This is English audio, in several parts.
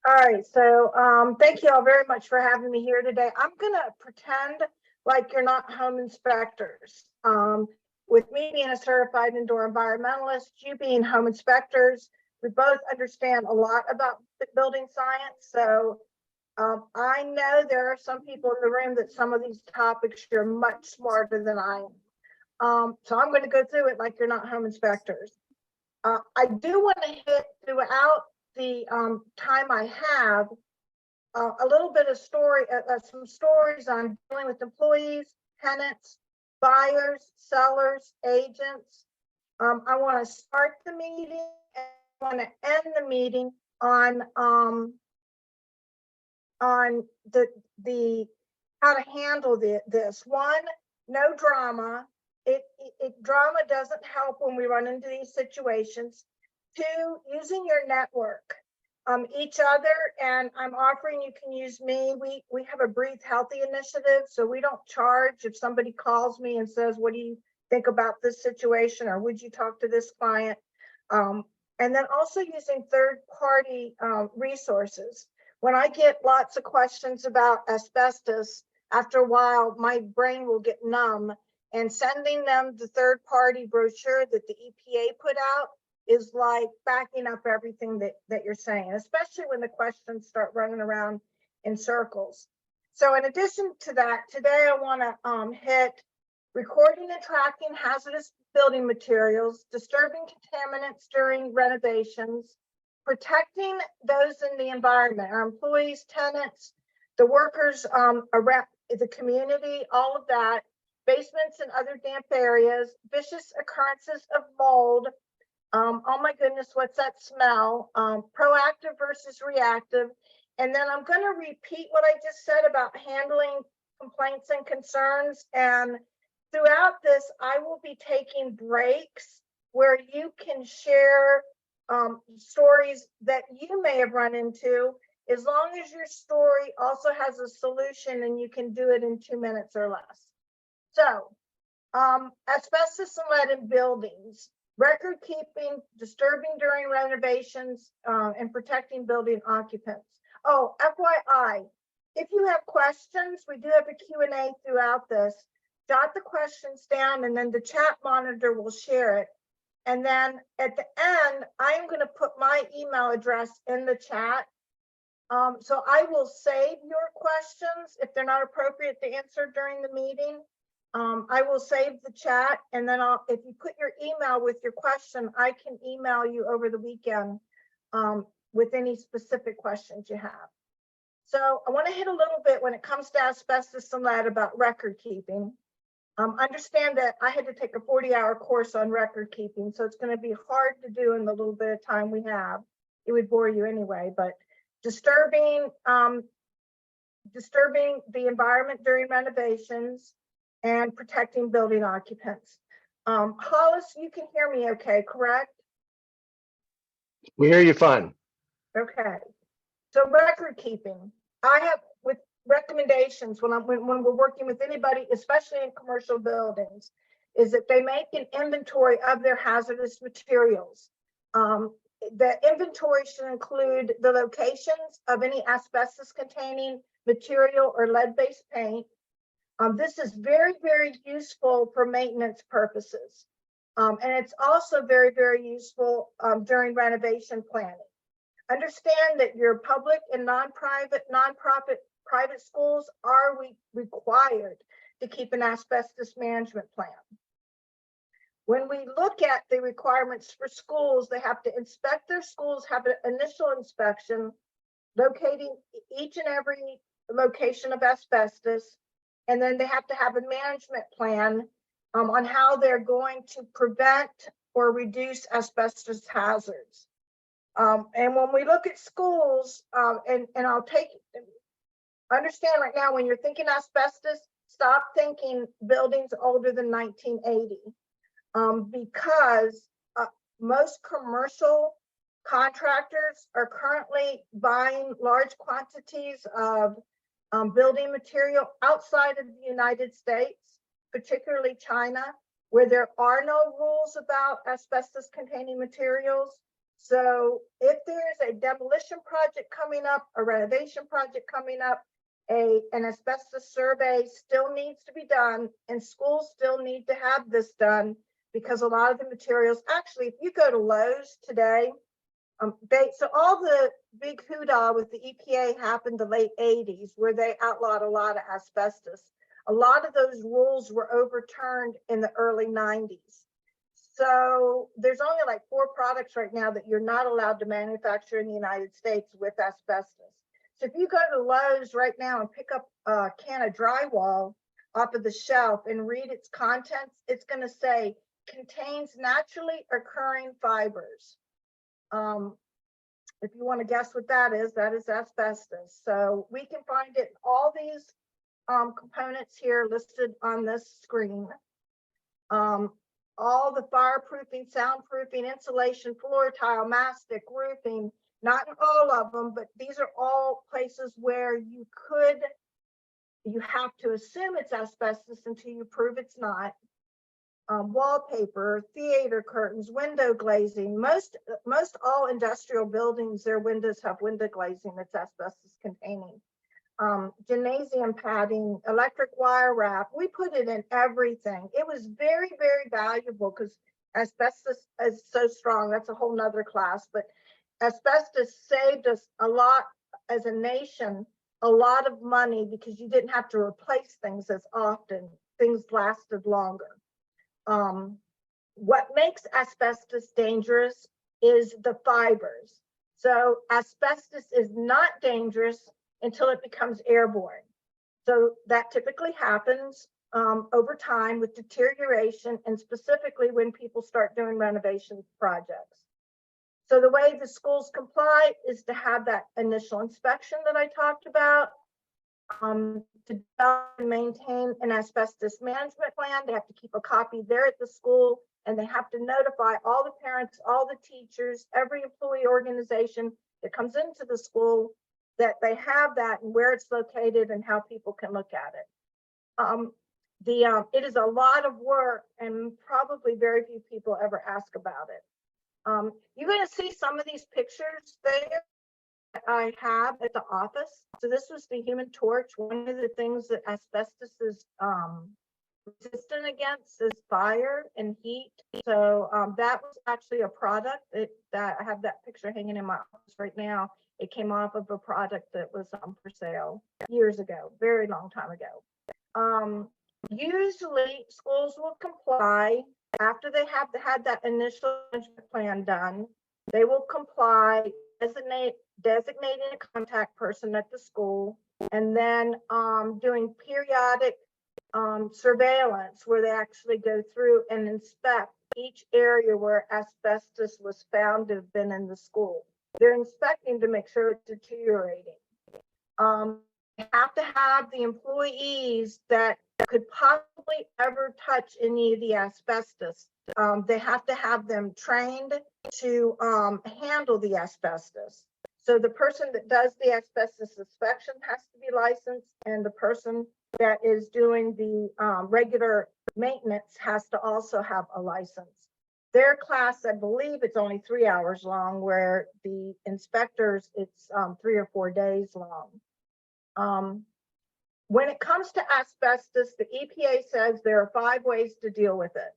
All right, so thank you all very much for having me here today. I'm gonna pretend like you're not home inspectors. With me being a certified indoor environmentalist, you being home inspectors, we both understand a lot about building science. So I know there are some people in the room that some of these topics you're much smarter than I am. So I'm gonna go through it like you're not home inspectors. I do want to hit throughout the time I have a little bit of some stories on dealing with employees, tenants, buyers, sellers, agents. I want to start the meeting and I want to end the meeting on the how to handle this. One, no drama. Drama doesn't help when we run into these situations. Two, using your network, each other, and I'm offering you can use me. We have a Breathe Healthy initiative, so we don't charge if somebody calls me and says, what do you think about this situation, or would you talk to this client? And then also using third-party resources. When I get lots of questions about asbestos, after a while, my brain will get numb, and sending them the third-party brochure that the EPA put out is like backing up everything that you're saying, especially when the questions start running around in circles. So in addition to that, today I want to hit recording and tracking hazardous building materials, disturbing contaminants during renovations, protecting those in the environment, our employees, tenants, the workers around the community, all of that, basements and other damp areas, vicious occurrences of mold. Oh my goodness, what's that smell? Proactive versus reactive. And then I'm going to repeat what I just said about handling complaints and concerns. And throughout this, I will be taking breaks where you can share stories that you may have run into, as long as your story also has a solution and you can do it in 2 minutes or less. So, asbestos and lead in buildings, record keeping, disturbing during renovations, and protecting building occupants. Oh, FYI, if you have questions, we do have a Q&A throughout this. Jot the questions down and then the chat monitor will share it. And then at the end, I am going to put my email address in the chat. So I will save your questions if they're not appropriate to answer during the meeting. I will save the chat, and then if you put your email with your question, I can email you over the weekend with any specific questions you have. So I want to hit a little bit when it comes to asbestos and lead about record keeping. Understand that I had to take a 40-hour course on record keeping, so it's going to be hard to do in the little bit of time we have. It would bore you anyway, but disturbing the environment during renovations, and protecting building occupants. Hollis, you can hear me okay, correct? We hear you fine. Okay. So record keeping, I have with recommendations when we're working with anybody, especially in commercial buildings, is that they make an inventory of their hazardous materials. The inventory should include the locations of any asbestos containing material or lead-based paint. This is very, very useful for maintenance purposes. And it's also very, very useful during renovation planning. Understand that your public and nonprofit private schools are required to keep an asbestos management plan. When we look at the requirements for schools, they have to inspect their schools, have an initial inspection, locating each and every location of asbestos. And then they have to have a management plan on how they're going to prevent or reduce asbestos hazards. And when we look at schools, and understand right now, when you're thinking asbestos, stop thinking buildings older than 1980, because most commercial contractors are currently buying large quantities of building material outside of the United States, particularly China, where there are no rules about asbestos containing materials. So if there's a demolition project coming up, a renovation project coming up, an asbestos survey still needs to be done, and schools still need to have this done, because a lot of the materials, actually, if you go to Lowe's today, so all the big hoopla with the EPA happened the late 80s, where they outlawed a lot of asbestos. A lot of those rules were overturned in the early 90s. So there's only like 4 products right now that you're not allowed to manufacture in the United States with asbestos. So if you go to Lowe's right now and pick up a can of drywall off of the shelf and read its contents, it's going to say contains naturally occurring fibers. If you want to guess what that is asbestos. So we can find it in all these components here listed on this screen. All the fireproofing, soundproofing, insulation, floor tile, mastic, roofing, not in all of them, but these are all places where you have to assume it's asbestos until you prove it's not. Wallpaper, theater curtains, window glazing. Most all industrial buildings, their windows have window glazing that's asbestos containing. Gymnasium padding, electric wire wrap. We put it in everything. It was very, very valuable because asbestos is so strong. That's a whole nother class, but asbestos saved us a lot as a nation, a lot of money, because you didn't have to replace things as often. Things lasted longer. What makes asbestos dangerous is the fibers. So asbestos is not dangerous until it becomes airborne. So that typically happens over time with deterioration, and specifically when people start doing renovation projects. So the way the schools comply is to have that initial inspection that I talked about, to develop and maintain an asbestos management plan. They have to keep a copy there at the school, and they have to notify all the parents, all the teachers, every employee organization that comes into the school that they have that and where it's located and how people can look at it. It is a lot of work, and probably very few people ever ask about it. You're going to see some of these pictures there that I have at the office. So this was the Human Torch. One of the things that asbestos is resistant against is fire and heat. So that was actually a product that I have that picture hanging in my office right now. It came off of a product that was for sale years ago, very long time ago. Usually schools will comply after they have had that initial management plan done. They will comply, designating a contact person at the school, and then doing periodic surveillance where they actually go through and inspect each area where asbestos was found to have been in the school. They're inspecting to make sure it's deteriorating. You have to have the employees that could possibly ever touch any of the asbestos. They have to have them trained to handle the asbestos. So the person that does the asbestos inspection has to be licensed, and the person that is doing the regular maintenance has to also have a license. Their class, I believe it's only 3 hours long, where the inspectors, it's 3 or 4 days long. When it comes to asbestos, the EPA says there are 5 ways to deal with it.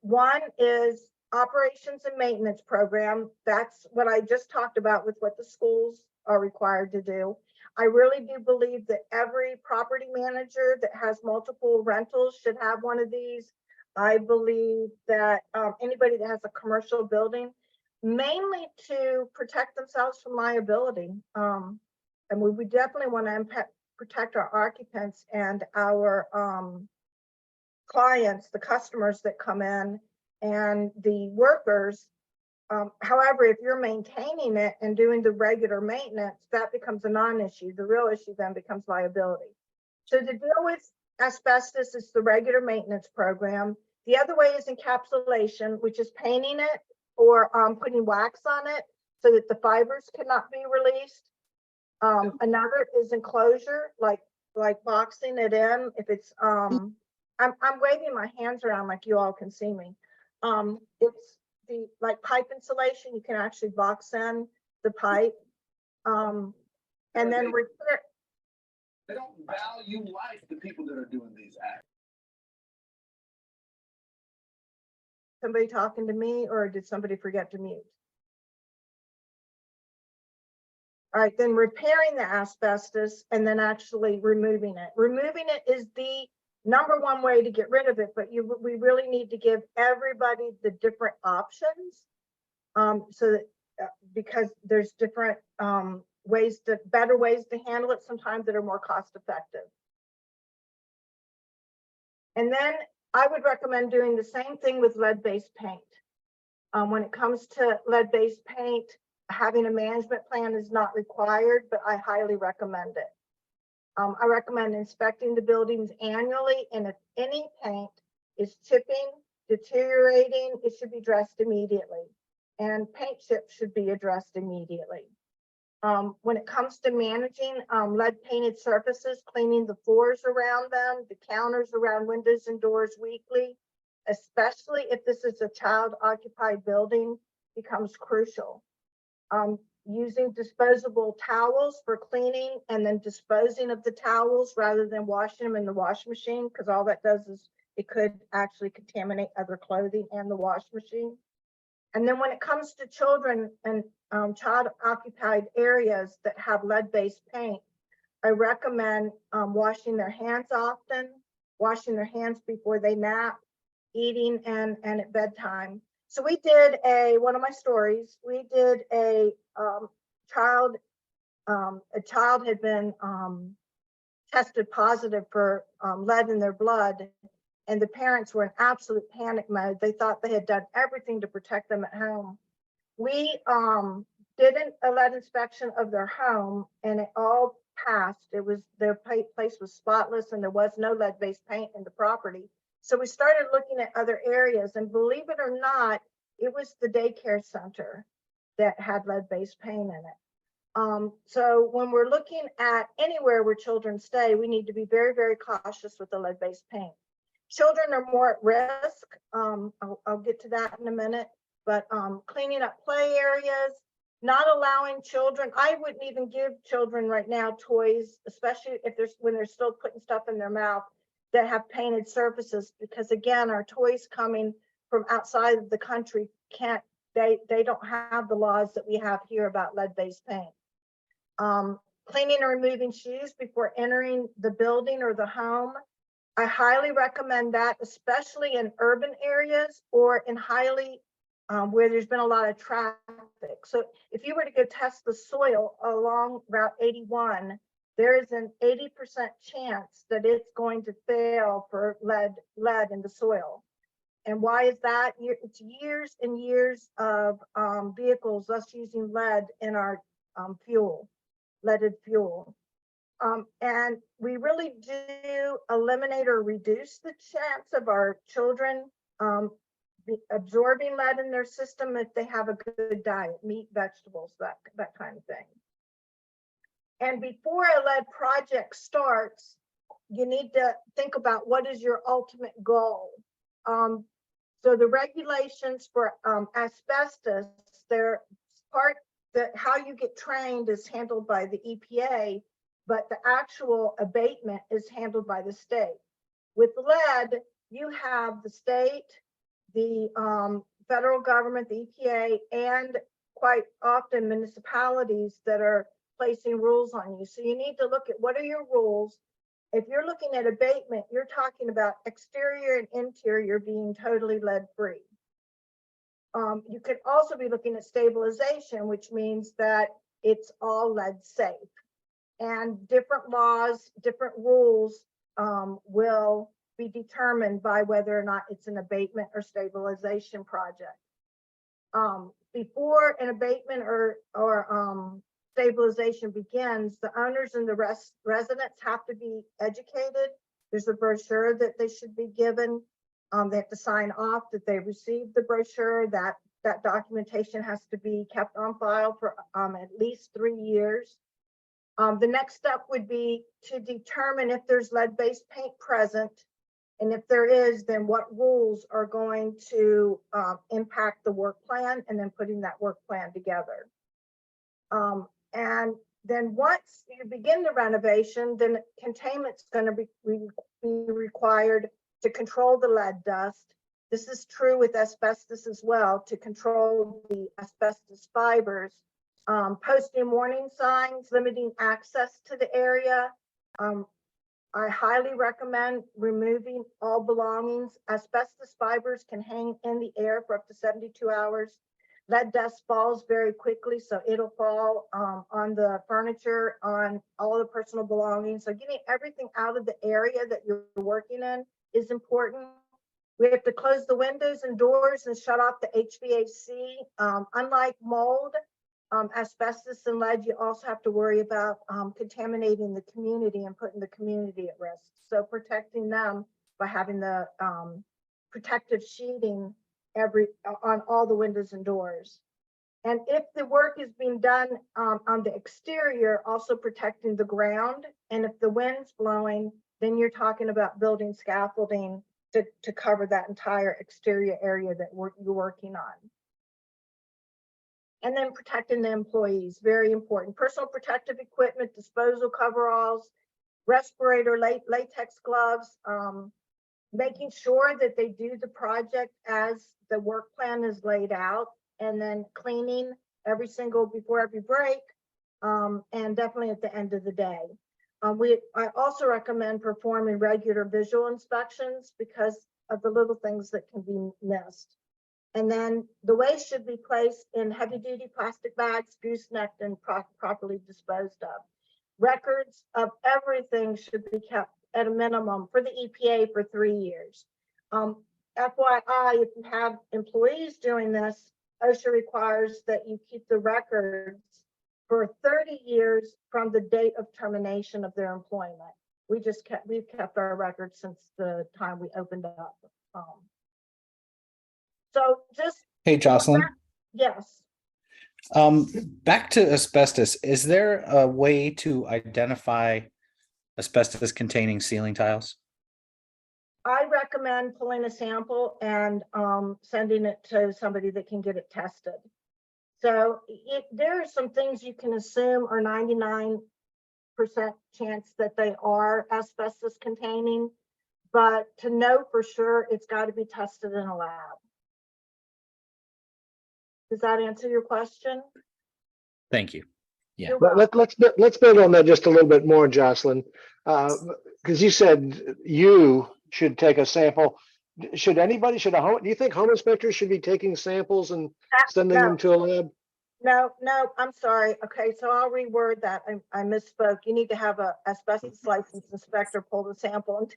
One is operations and maintenance program. That's what I just talked about with what the schools are required to do. I really do believe that every property manager that has multiple rentals should have one of these. I believe that anybody that has a commercial building, mainly to protect themselves from liability. And we definitely want to protect our occupants and our clients, the customers that come in, and the workers. However, if you're maintaining it and doing the regular maintenance, that becomes a non-issue. The real issue then becomes liability. So to deal with asbestos is the regular maintenance program. The other way is encapsulation, which is painting it or putting wax on it so that the fibers cannot be released. Another is enclosure, like boxing it in. If it's I'm waving my hands around like you all can see me. It's the like pipe insulation, you can actually box in the pipe. And then repair. They don't value life, the people that are doing these acts. Somebody talking to me, or did somebody forget to mute? All right, then repairing the asbestos and then actually removing it. Removing it is the #1 way to get rid of it, but we really need to give everybody the different options. So that because there's different better ways to handle it sometimes that are more cost effective. And then I would recommend doing the same thing with lead-based paint. When it comes to lead-based paint, having a management plan is not required, but I highly recommend it. I recommend inspecting the buildings annually, and if any paint is chipping, deteriorating, it should be addressed immediately. And paint chips should be addressed immediately. When it comes to managing lead painted surfaces, cleaning the floors around them, the counters around windows and doors weekly, especially if this is a child occupied building, becomes crucial. Using disposable towels for cleaning and then disposing of the towels rather than washing them in the washing machine, because all that does is it could actually contaminate other clothing and the washing machine. And then when it comes to children and child occupied areas that have lead-based paint, I recommend washing their hands often, washing their hands before they nap, eating, and at bedtime. So we did one of my stories, we did a child had been tested positive for lead in their blood, and the parents were in absolute panic mode. They thought they had done everything to protect them at home. We did a lead inspection of their home, and it all passed. It was, their place was spotless, and there was no lead-based paint in the property. So we started looking at other areas, and believe it or not, it was the daycare center that had lead-based paint in it. So when we're looking at anywhere where children stay, we need to be very, very cautious with the lead-based paint. Children are more at risk. I'll get to that in a minute, but cleaning up play areas, not allowing children, I wouldn't even give children right now toys, especially if when they're still putting stuff in their mouth that have painted surfaces, because again, our toys coming from outside of the country they don't have the laws that we have here about lead-based paint. Cleaning and removing shoes before entering the building or the home. I highly recommend that, especially in urban areas or in highly where there's been a lot of traffic. So if you were to go test the soil along Route 81, there is an 80% chance that it's going to fail for lead in the soil. And why is that? It's years and years of vehicles us using lead in our leaded fuel. And we really do eliminate or reduce the chance of our children absorbing lead in their system if they have a good diet, meat, vegetables, that kind of thing. And before a lead project starts, you need to think about what is your ultimate goal. So the regulations for asbestos, they're part that how you get trained is handled by the EPA, but the actual abatement is handled by the state. With lead, you have the state, the federal government, the EPA, and quite often municipalities that are placing rules on you. So you need to look at what are your rules. If you're looking at abatement, you're talking about exterior and interior being totally lead-free. You could also be looking at stabilization, which means that it's all lead safe. And different laws, different rules will be determined by whether or not it's an abatement or stabilization project. Before an abatement or stabilization begins, the owners and the residents have to be educated. There's a brochure that they should be given. They have to sign off that they received the brochure. That documentation has to be kept on file for at least 3 years. The next step would be to determine if there's lead-based paint present And if there is, then what rules are going to impact the work plan, and then putting that work plan together. And then once you begin the renovation, then containment's going to be required to control the lead dust. This is true with asbestos as well, to control the asbestos fibers. Posting warning signs, limiting access to the area. I highly recommend removing all belongings. Asbestos fibers can hang in the air for up to 72 hours. Lead dust falls very quickly, so it'll fall on the furniture, on all the personal belongings. So getting everything out of the area that you're working in is important. We have to close the windows and doors and shut off the HVAC. Unlike mold, asbestos and lead, you also have to worry about contaminating the community and putting the community at risk. So protecting them by having the protective sheeting on all the windows and doors. And if the work is being done on the exterior, also protecting the ground. And if the wind's blowing, then you're talking about building scaffolding to cover that entire exterior area that you're working on. And then protecting the employees, very important. Personal protective equipment, disposal coveralls, respirator, latex gloves, making sure that they do the project as the work plan is laid out, and then cleaning before every break, and definitely at the end of the day. I also recommend performing regular visual inspections because of the little things that can be missed. And then the waste should be placed in heavy duty plastic bags, goosenecked and properly disposed of. Records of everything should be kept at a minimum for the EPA for 3 years. FYI, if you have employees doing this, OSHA requires that you keep the records for 30 years from the date of termination of their employment. We've kept our records since the time we opened up. So just. Hey, Jocelyne. Yes. Back to asbestos. Is there a way to identify asbestos containing ceiling tiles? I recommend pulling a sample and sending it to somebody that can get it tested. So there are some things you can assume are 99% chance that they are asbestos containing, but to know for sure, it's got to be tested in a lab. Does that answer your question? Thank you. Yeah. Let's build on that just a little bit more, Jocelyne, because you said you should take a sample. Do you think home inspectors should be taking samples and sending them to a lab? No, I'm sorry. Okay, so I'll reword that. I misspoke. You need to have a asbestos licensed inspector pull the sample and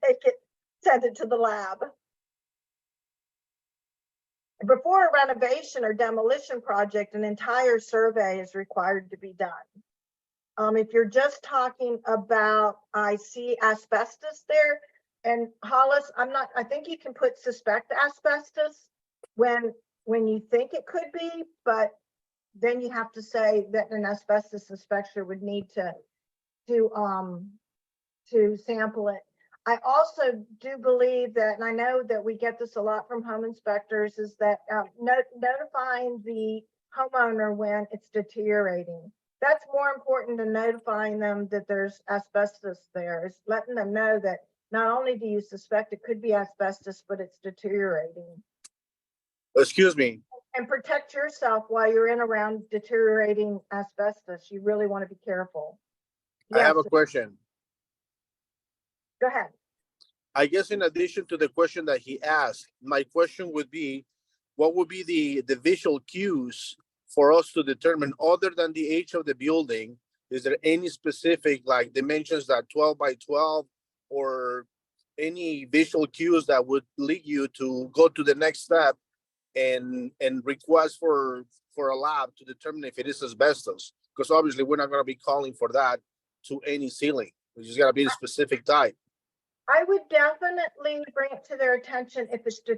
send it to the lab. Before a renovation or demolition project, an entire survey is required to be done. If you're just talking about, I see asbestos there, and Hollis, I think you can put suspect asbestos when you think it could be, but then you have to say that an asbestos inspector would need to sample it. I also do believe that, and I know that we get this a lot from home inspectors, is that notifying the homeowner when it's deteriorating. That's more important than notifying them that there's asbestos there. It's letting them know that not only do you suspect it could be asbestos, but it's deteriorating. Excuse me. And protect yourself while you're in around deteriorating asbestos. You really want to be careful. I have a question. Go ahead. I guess in addition to the question that he asked, my question would be, what would be the visual cues for us to determine, other than the age of the building? Is there any specific like dimensions, that 12 by 12, or any visual cues that would lead you to go to the next step and request for a lab to determine if it is asbestos? Because obviously we're not going to be calling for that to any ceiling. We just got to be a specific type. I would definitely bring it to their attention if it's a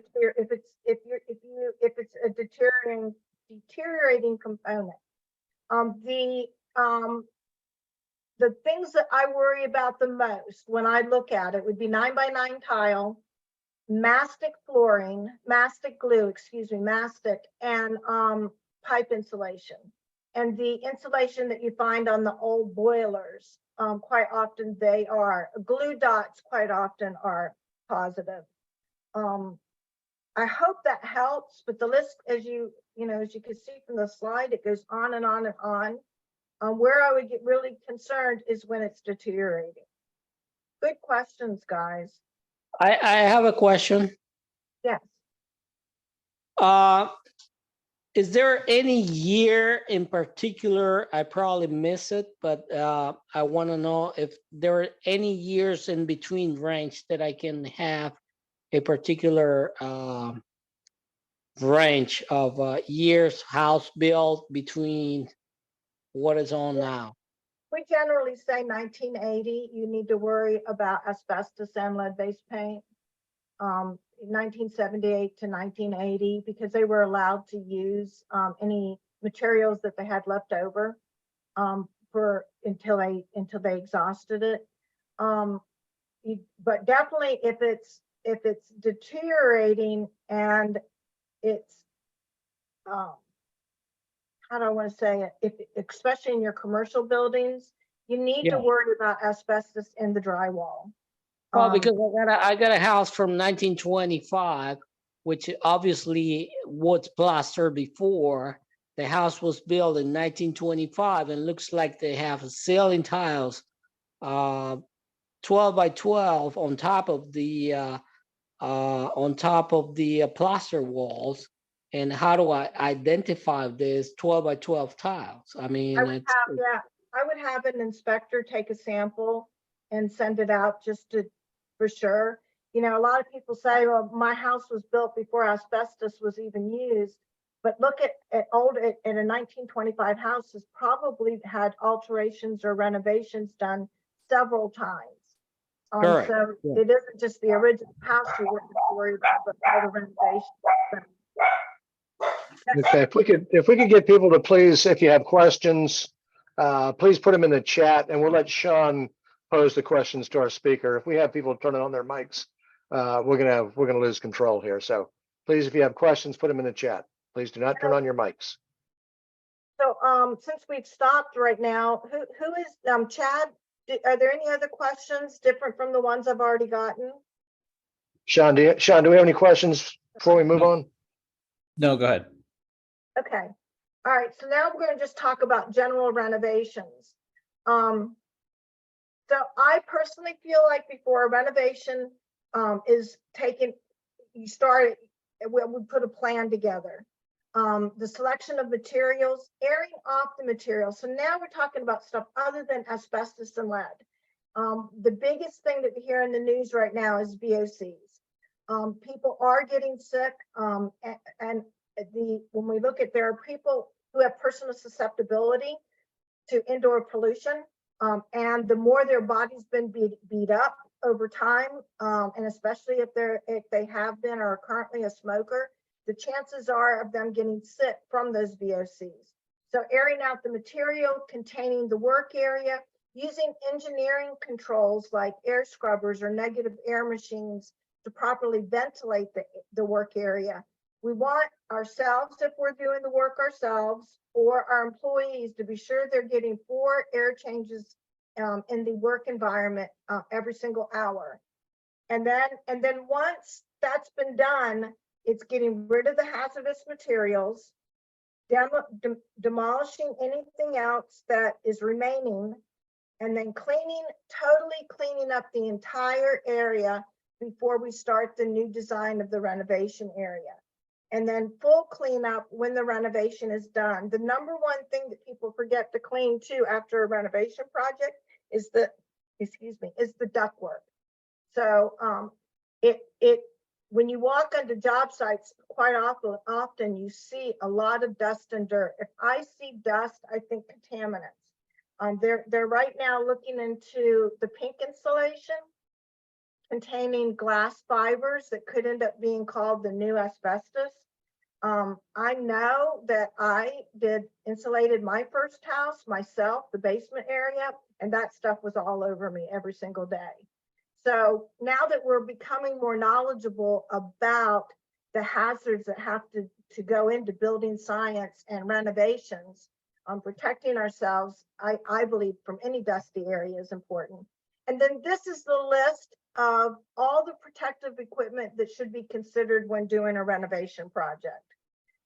deteriorating component. The things that I worry about the most when I look at it would be 9 by 9 tile, mastic flooring, mastic glue, excuse me, mastic, and pipe insulation. And the insulation that you find on the old boilers, quite often they are, glue dots quite often are positive. I hope that helps, but the list, as you can see from the slide, it goes on and on and on. Where I would get really concerned is when it's deteriorating. Good questions, guys. I have a question. Yes. Is there any year in particular, I probably miss it, but I want to know if there are any years in between range that I can have a particular range of years house built between what is on now. We generally say 1980, you need to worry about asbestos and lead-based paint. 1978 to 1980, because they were allowed to use any materials that they had left over until they exhausted it. But definitely, if it's deteriorating and it's how do I want to say it? If especially in your commercial buildings, you need to worry about asbestos in the drywall. Well, because I got a house from 1925, which obviously was plastered before. The house was built in 1925, and looks like they have ceiling tiles, 12 by 12 on top of the plaster walls. And how do I identify this 12 by 12 tiles? I mean, I would have an inspector take a sample and send it out just to, for sure. You know, a lot of people say, well, my house was built before asbestos was even used. But look at a 1925 house has probably had alterations or renovations done several times. Correct. So it isn't just the original house you wouldn't worry about, but all the renovations. Okay, if we could get people to please, if you have questions, please put them in the chat, and we'll let Sean pose the questions to our speaker. If we have people turning on their mics, we're gonna lose control here. So please, if you have questions, put them in the chat. Please do not turn on your mics. So since we've stopped right now, who is Chad? Are there any other questions different from the ones I've already gotten? Sean, do we have any questions before we move on? No, go ahead. Okay. All right. So now we're going to just talk about general renovations. So I personally feel like before a renovation is taken, we put a plan together. The selection of materials, airing off the materials. So now we're talking about stuff other than asbestos and lead. The biggest thing that we hear in the news right now is VOCs. People are getting sick, and when we look at, there are people who have personal susceptibility to indoor pollution, and the more their body's been beat up over time, and especially if they have been or are currently a smoker, the chances are of them getting sick from those VOCs. So airing out the material, containing the work area, using engineering controls like air scrubbers or negative air machines to properly ventilate the work area. We want ourselves, if we're doing the work ourselves, or our employees, to be sure they're getting 4 air changes in the work environment every single hour. And then once that's been done, it's getting rid of the hazardous materials, demolishing anything else that is remaining, and then totally cleaning up the entire area before we start the new design of the renovation area. And then full cleanup when the renovation is done. The number one thing that people forget to clean too after a renovation project is the ductwork. So when you walk onto job sites, quite often you see a lot of dust and dirt. If I see dust, I think contaminants. They're right now looking into the pink insulation containing glass fibers that could end up being called the new asbestos. I know that I insulated my first house myself, the basement area, and that stuff was all over me every single day. So now that we're becoming more knowledgeable about the hazards that have to go into building science and renovations, protecting ourselves, I believe, from any dusty area is important. And then this is the list of all the protective equipment that should be considered when doing a renovation project.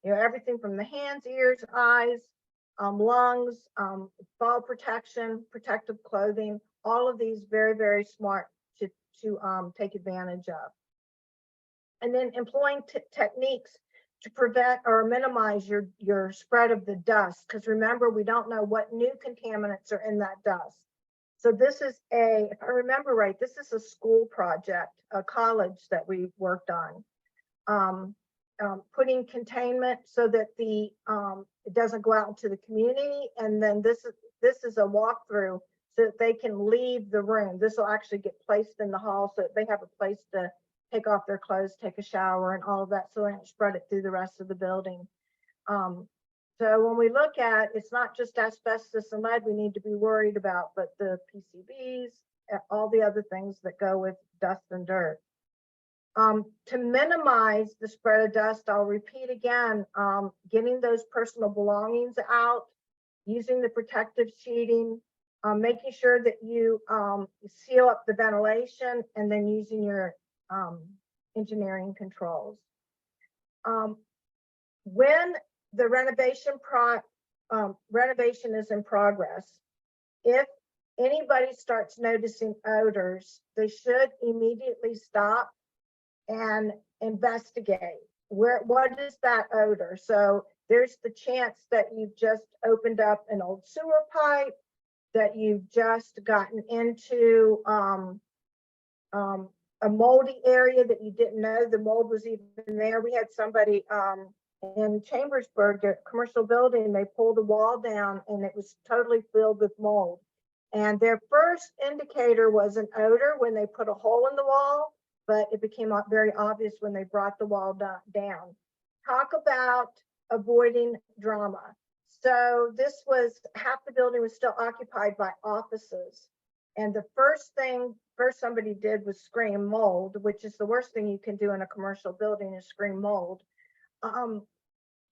You know, everything from the hands, ears, eyes, lungs, fall protection, protective clothing, all of these very, very smart to take advantage of. And then employing techniques to prevent or minimize your spread of the dust. Because remember, we don't know what new contaminants are in that dust. So this is if I remember right, this is a school project, a college that we worked on. Putting containment so that it doesn't go out into the community. And then this is a walkthrough so that they can leave the room. This will actually get placed in the hall so that they have a place to take off their clothes, take a shower, and all of that, so they don't spread it through the rest of the building. So when we look at, it's not just asbestos and lead we need to be worried about, but the PCBs, all the other things that go with dust and dirt. To minimize the spread of dust, I'll repeat again, getting those personal belongings out, using the protective sheeting, making sure that you seal up the ventilation, and then using your engineering controls. When the renovation is in progress, if anybody starts noticing odors, they should immediately stop and investigate what is that odor. So there's the chance that you've just opened up an old sewer pipe, that you've just gotten into a moldy area that you didn't know the mold was even there. We had somebody in Chambersburg, a commercial building, they pulled a wall down and it was totally filled with mold. And their first indicator was an odor when they put a hole in the wall, but it became very obvious when they brought the wall down. Talk about avoiding drama. So this was, half the building was still occupied by offices. And the first somebody did was scream mold, which is the worst thing you can do in a commercial building, is scream mold.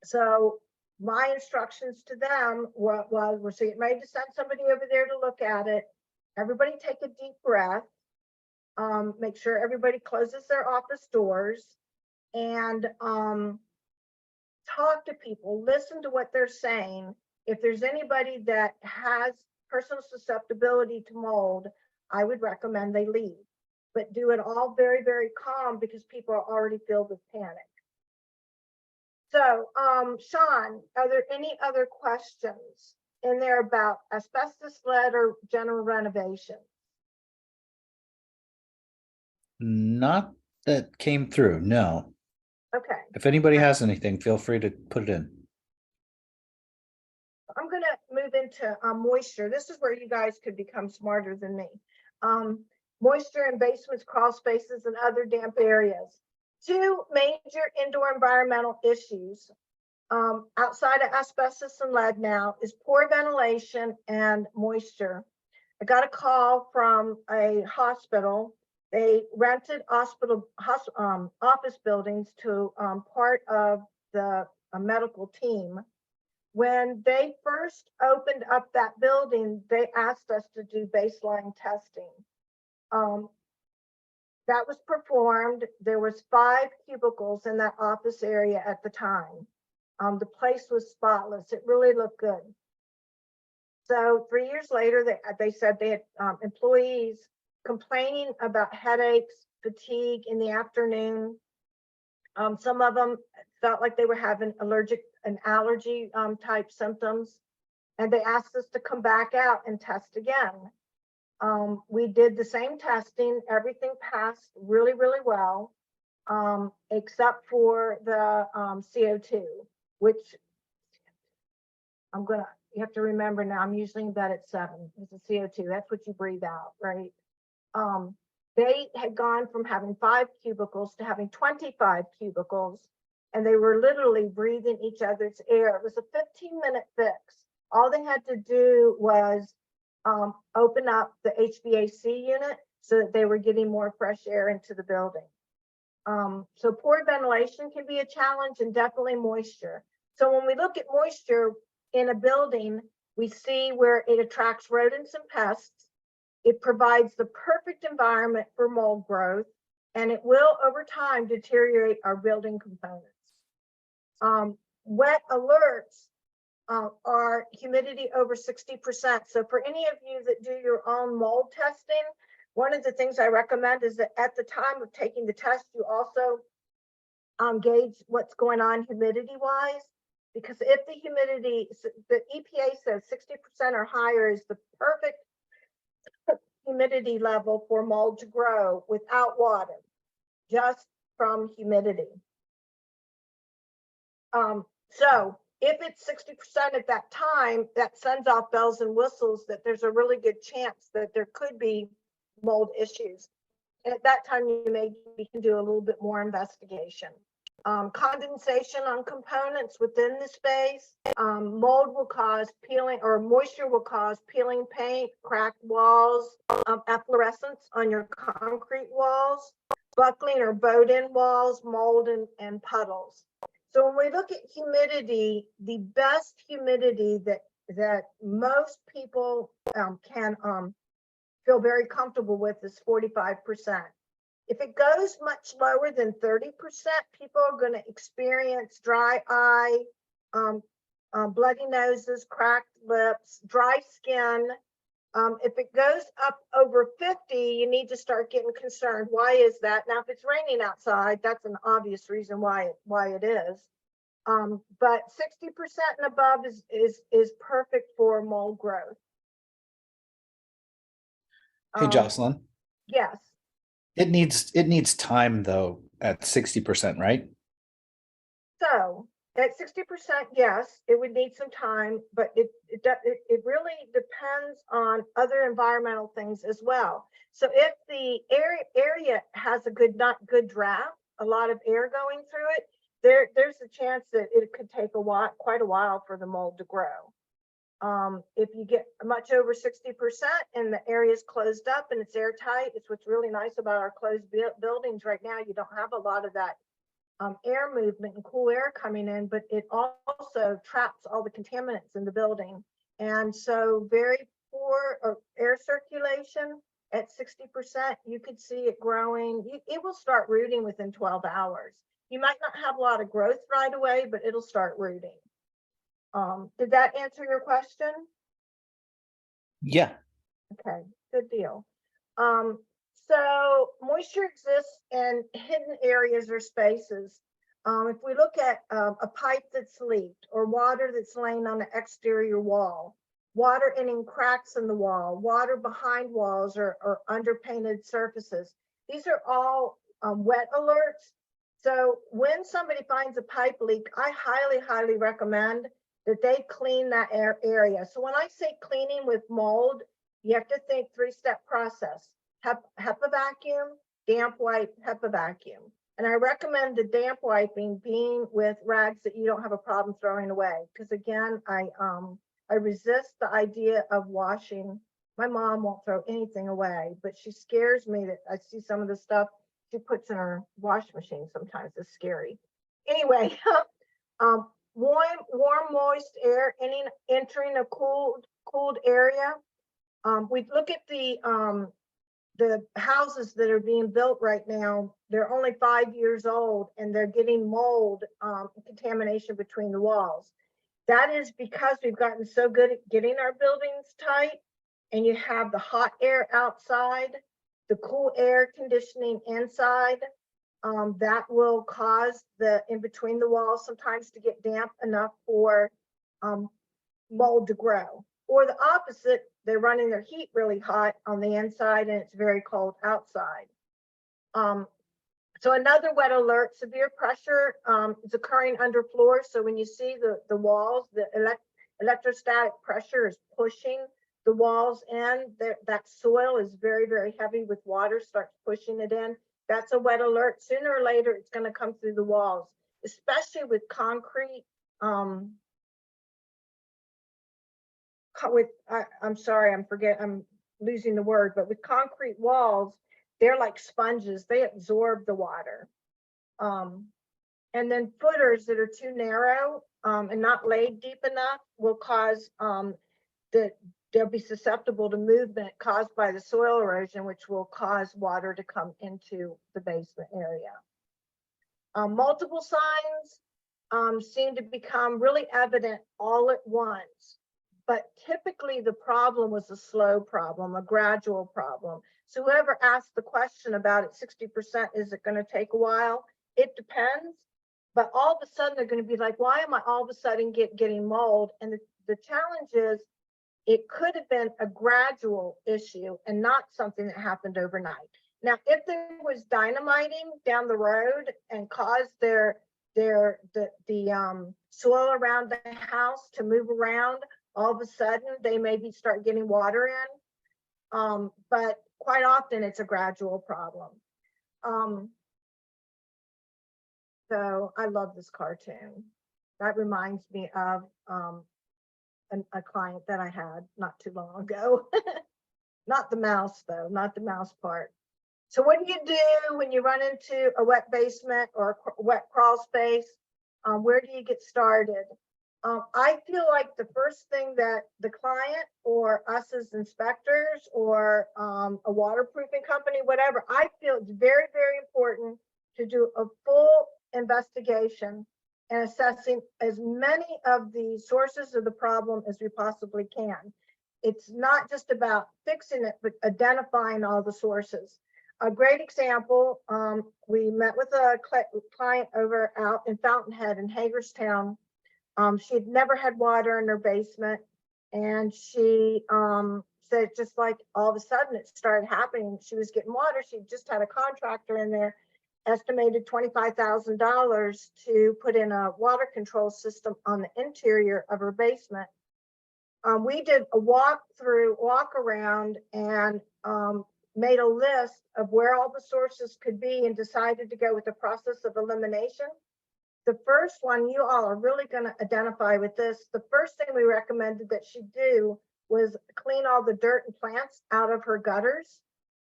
So my instructions to them was, we're getting ready to send somebody over there to look at it. Everybody take a deep breath. Make sure everybody closes their office doors, and talk to people, listen to what they're saying. If there's anybody that has personal susceptibility to mold, I would recommend they leave, but do it all very, very calm, because people are already filled with panic. So, Sean, are there any other questions in there about asbestos, lead, or general renovation? Not that came through, no. Okay, If anybody has anything, feel free to put it in. I'm going to move into moisture. This is where you guys could become smarter than me. Moisture in basements, crawl spaces, and other damp areas. Two major indoor environmental issues outside of asbestos and lead now is poor ventilation and moisture. I got a call from a hospital. They rented office buildings to part of the medical team. When they first opened up that building, they asked us to do baseline testing. That was performed. There was 5 cubicles in that office area at the time. The place was spotless. It really looked good. So 3 years later, they said they had employees complaining about headaches, fatigue in the afternoon. Some of them felt like they were having allergy type symptoms, and they asked us to come back out and test again. We did the same testing. Everything passed really, really well, except for the CO2, which you have to remember now, I'm usually in bed at 7. It's a CO2, that's what you breathe out, right? They had gone from having 5 cubicles to having 25 cubicles, and they were literally breathing each other's air. It was a 15-minute fix. All they had to do was open up the HVAC unit so that they were getting more fresh air into the building. So poor ventilation can be a challenge, and definitely moisture. So when we look at moisture in a building, we see where it attracts rodents and pests. It provides the perfect environment for mold growth, and it will over time deteriorate our building components. Wet alerts are humidity over 60%. So for any of you that do your own mold testing, one of the things I recommend is that at the time of taking the test, you also gauge what's going on humidity wise, because if the humidity, the EPA says 60% or higher is the perfect humidity level for mold to grow without water, just from humidity. So if it's 60% at that time, that sends off bells and whistles that there's a really good chance that there could be mold issues. And at that time, you can do a little bit more investigation. Condensation on components within the space. Mold will cause peeling, or moisture will cause peeling paint, cracked walls, efflorescence on your concrete walls, buckling or bowed-in walls, mold and puddles. So when we look at humidity, the best humidity that most people can feel very comfortable with is 45%. If it goes much lower than 30%, people are going to experience dry eye, bloody noses, cracked lips, dry skin. If it goes up over 50, you need to start getting concerned. Why is that? Now, if it's raining outside, that's an obvious reason why it is. But 60% and above is perfect for mold growth. Hey, Jocelyne, Yes. it needs time though at 60%, right? So at 60%, yes, it would need some time, but it really depends on other environmental things as well. So if the area has a good draft, a lot of air going through it, there's a chance that it could take quite a while for the mold to grow. If you get much over 60% and the area is closed up and it's airtight, it's what's really nice about our closed buildings right now. You don't have a lot of that air movement and cool air coming in, but it also traps all the contaminants in the building. And so very poor air circulation at 60%, you could see it growing. It will start rooting within 12 hours. You might not have a lot of growth right away, but it'll start rooting. Did that answer your question? Yeah. Okay, good deal. So moisture exists in hidden areas or spaces. If we look at a pipe that's leaked, or water that's laying on an exterior wall, water in cracks in the wall, water behind walls or underpainted surfaces, these are all wet alerts. So when somebody finds a pipe leak, I highly recommend that they clean that area. So when I say cleaning with mold, you have to think 3-step process. HEPA vacuum, damp wipe, HEPA vacuum. And I recommend the damp wiping being with rags that you don't have a problem throwing away. Because again, I resist the idea of washing. My mom won't throw anything away, but she scares me that I see some of the stuff she puts in her wash machine sometimes. It's scary. Anyway, warm, moist air entering a cooled area. We look at the houses that are being built right now. They're only 5 years old and they're getting mold contamination between the walls. That is because we've gotten so good at getting our buildings tight, and you have the hot air outside, the cool air conditioning inside. That will cause the in between the walls sometimes to get damp enough for mold to grow. Or the opposite, they're running their heat really hot on the inside and it's very cold outside. So another wet alert, severe pressure is occurring under floors. So when you see the walls, the electrostatic pressure is pushing the walls in. That soil is very heavy with water, starts pushing it in. That's a wet alert. Sooner or later, it's going to come through the walls, especially with concrete. I'm sorry, I'm losing the word, but with concrete walls, they're like sponges. They absorb the water. And then footers that are too narrow and not laid deep enough will cause that they'll be susceptible to movement caused by the soil erosion, which will cause water to come into the basement area. Multiple signs seem to become really evident all at once, but typically the problem was a slow problem, a gradual problem. So whoever asked the question about it, 60%, is it going to take a while? It depends, but all of a sudden they're going to be like, why am I all of a sudden getting mold? And the challenge is, it could have been a gradual issue and not something that happened overnight. Now, if there was dynamiting down the road and caused the soil around the house to move around, all of a sudden they maybe start getting water in. But quite often it's a gradual problem. So I love this cartoon. That reminds me of a client that I had not too long ago. Not the mouse though, not the mouse part. So what do you do when you run into a wet basement or a wet crawl space? Where do you get started? I feel like the first thing that the client or us as inspectors or a waterproofing company, whatever, I feel it's very, very important to do a full investigation and assessing as many of the sources of the problem as we possibly can. It's not just about fixing it, but identifying all the sources. A great example, we met with a client over out in Fountainhead in Hagerstown. She had never had water in her basement, and she said just like all of a sudden it started happening. She was getting water. She just had a contractor in there, estimated $25,000 to put in a water control system on the interior of her basement. We did a walk around and made a list of where all the sources could be and decided to go with the process of elimination. The first one, you all are really going to identify with this. The first thing we recommended that she do was clean all the dirt and plants out of her gutters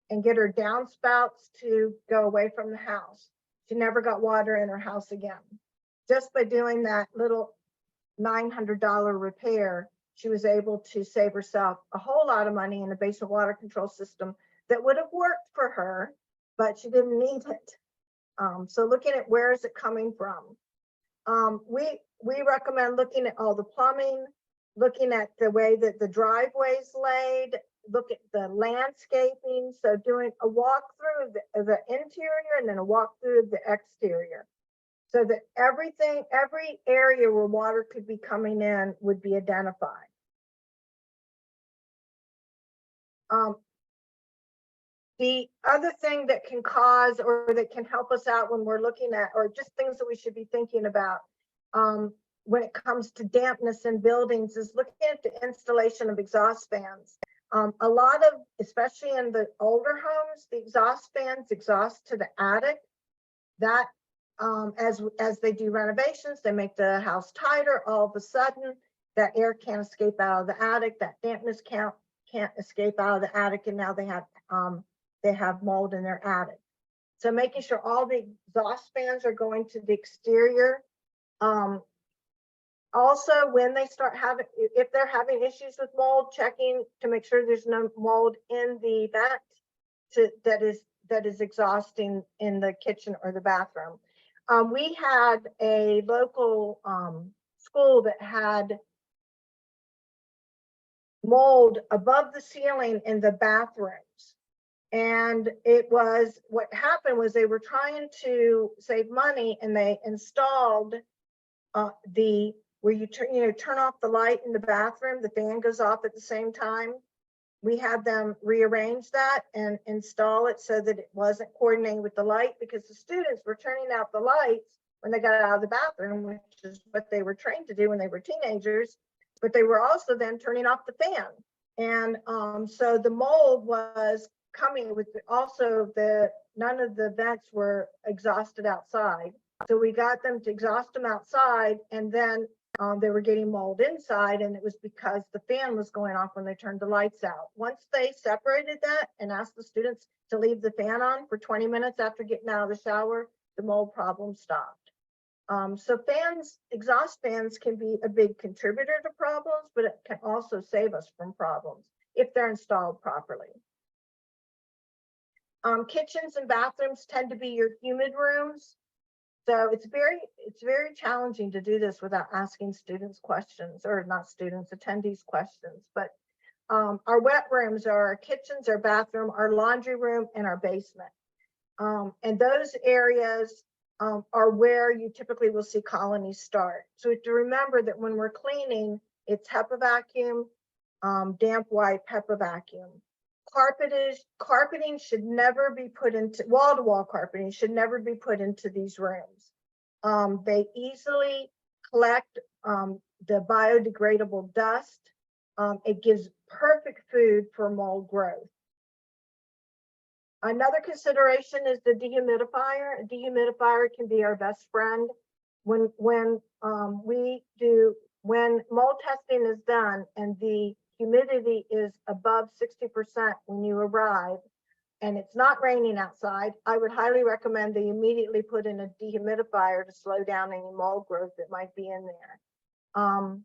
and get her downspouts to go away from the house. She never got water in her house again. Just by doing that little $900 repair, she was able to save herself a whole lot of money in the basement water control system that would have worked for her, but she didn't need it. So looking at where is it coming from? We recommend looking at all the plumbing, looking at the way that the driveway's laid, look at the landscaping. So doing a walk through the interior and then a walk through the exterior. So that every area where water could be coming in would be identified. The other thing that can cause or that can help us out when we're looking at, or just things that we should be thinking about when it comes to dampness in buildings, is looking at the installation of exhaust fans. A lot of, especially in the older homes, the exhaust fans exhaust to the attic. That as they do renovations, they make the house tighter. All of a sudden, that air can't escape out of the attic. That dampness can't escape out of the attic, and now they have mold in their attic. So making sure all the exhaust fans are going to the exterior. Also, when they start having, if they're having issues with mold, checking to make sure there's no mold in the vent that is exhausting in the kitchen or the bathroom. We had a local school that had mold above the ceiling in the bathrooms. And what happened was they were trying to save money, and they installed where you turn off the light in the bathroom, the fan goes off at the same time. We had them rearrange that and install it so that it wasn't coordinating with the light, because the students were turning out the lights when they got out of the bathroom, which is what they were trained to do when they were teenagers, but they were also then turning off the fan. And so the mold was coming with none of the vents were exhausted outside. So we got them to exhaust them outside and then They were getting mold inside, and it was because the fan was going off when they turned the lights out. Once they separated that and asked the students to leave the fan on for 20 minutes after getting out of the shower, the mold problem stopped. So fans, exhaust fans can be a big contributor to problems, but it can also save us from problems if they're installed properly. Kitchens and bathrooms tend to be your humid rooms. So it's very challenging to do this without asking students questions, or not students, attendees questions. But our wet rooms are our kitchens, our bathroom, our laundry room, and our basement. And those areas are where you typically will see colonies start. So to remember that when we're cleaning, it's HEPA vacuum, damp wipe, HEPA vacuum. Carpeting should never be put into, wall-to-wall carpeting should never be put into these rooms. They easily collect the biodegradable dust. It gives perfect food for mold growth. Another consideration is the dehumidifier. A dehumidifier can be our best friend. When mold testing is done and the humidity is above 60% when you arrive and it's not raining outside, I would highly recommend that you immediately put in a dehumidifier to slow down any mold growth that might be in there.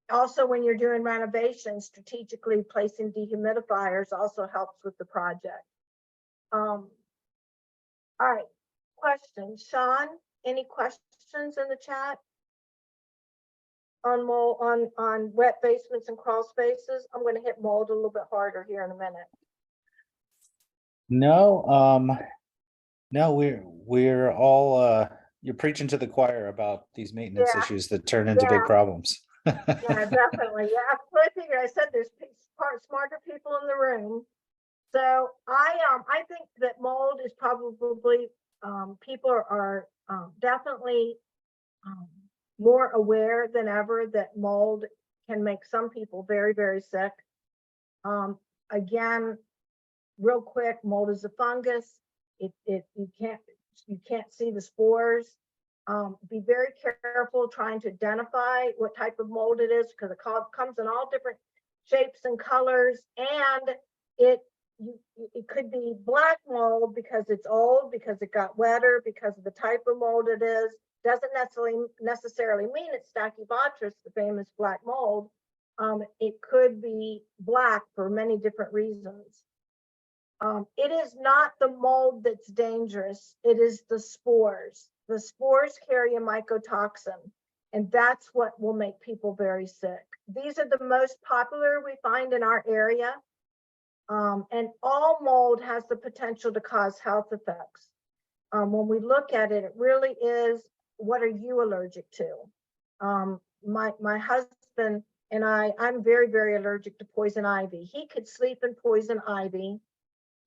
Also, when you're doing renovations, strategically placing dehumidifiers also helps with the project. All right, questions. Sean, any questions in the chat on mold, on wet basements and crawl spaces? I'm going to hit mold a little bit harder here in a minute. No, no, we're all you're preaching to the choir about these maintenance Yeah. issues that turn into big problems. Yeah, definitely. Yeah, I figured. I said there's smarter people in the room. So I think that mold is probably people are definitely more aware than ever that mold can make some people very, very sick. Again, real quick, mold is a fungus. You can't see the spores. Be very careful trying to identify what type of mold it is, because it comes in all different shapes and colors, and it could be black mold because it's old, because it got wetter, because of the type of mold it is. Doesn't necessarily mean it's Stachybotrys, the famous black mold. It could be black for many different reasons. It is not the mold that's dangerous. It is the spores. The spores carry a mycotoxin, and that's what will make people very sick. These are the most popular we find in our area. And all mold has the potential to cause health effects. When we look at it, it really is, what are you allergic to? My husband and I'm very, very allergic to poison ivy. He could sleep in poison ivy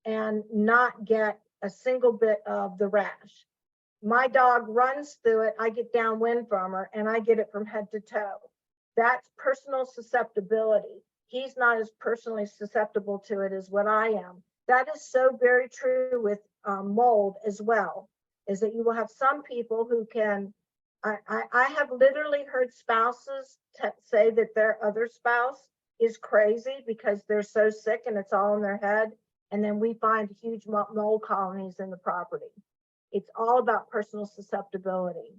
and not get a single bit of the rash. My dog runs through it, I get downwind from her, and I get it from head to toe. That's personal susceptibility. He's not as personally susceptible to it as what I am. That is so very true with mold as well, is that you will have some people who can, I have literally heard spouses say that their other spouse is crazy because they're so sick and it's all in their head. And then we find huge mold colonies in the property. It's all about personal susceptibility.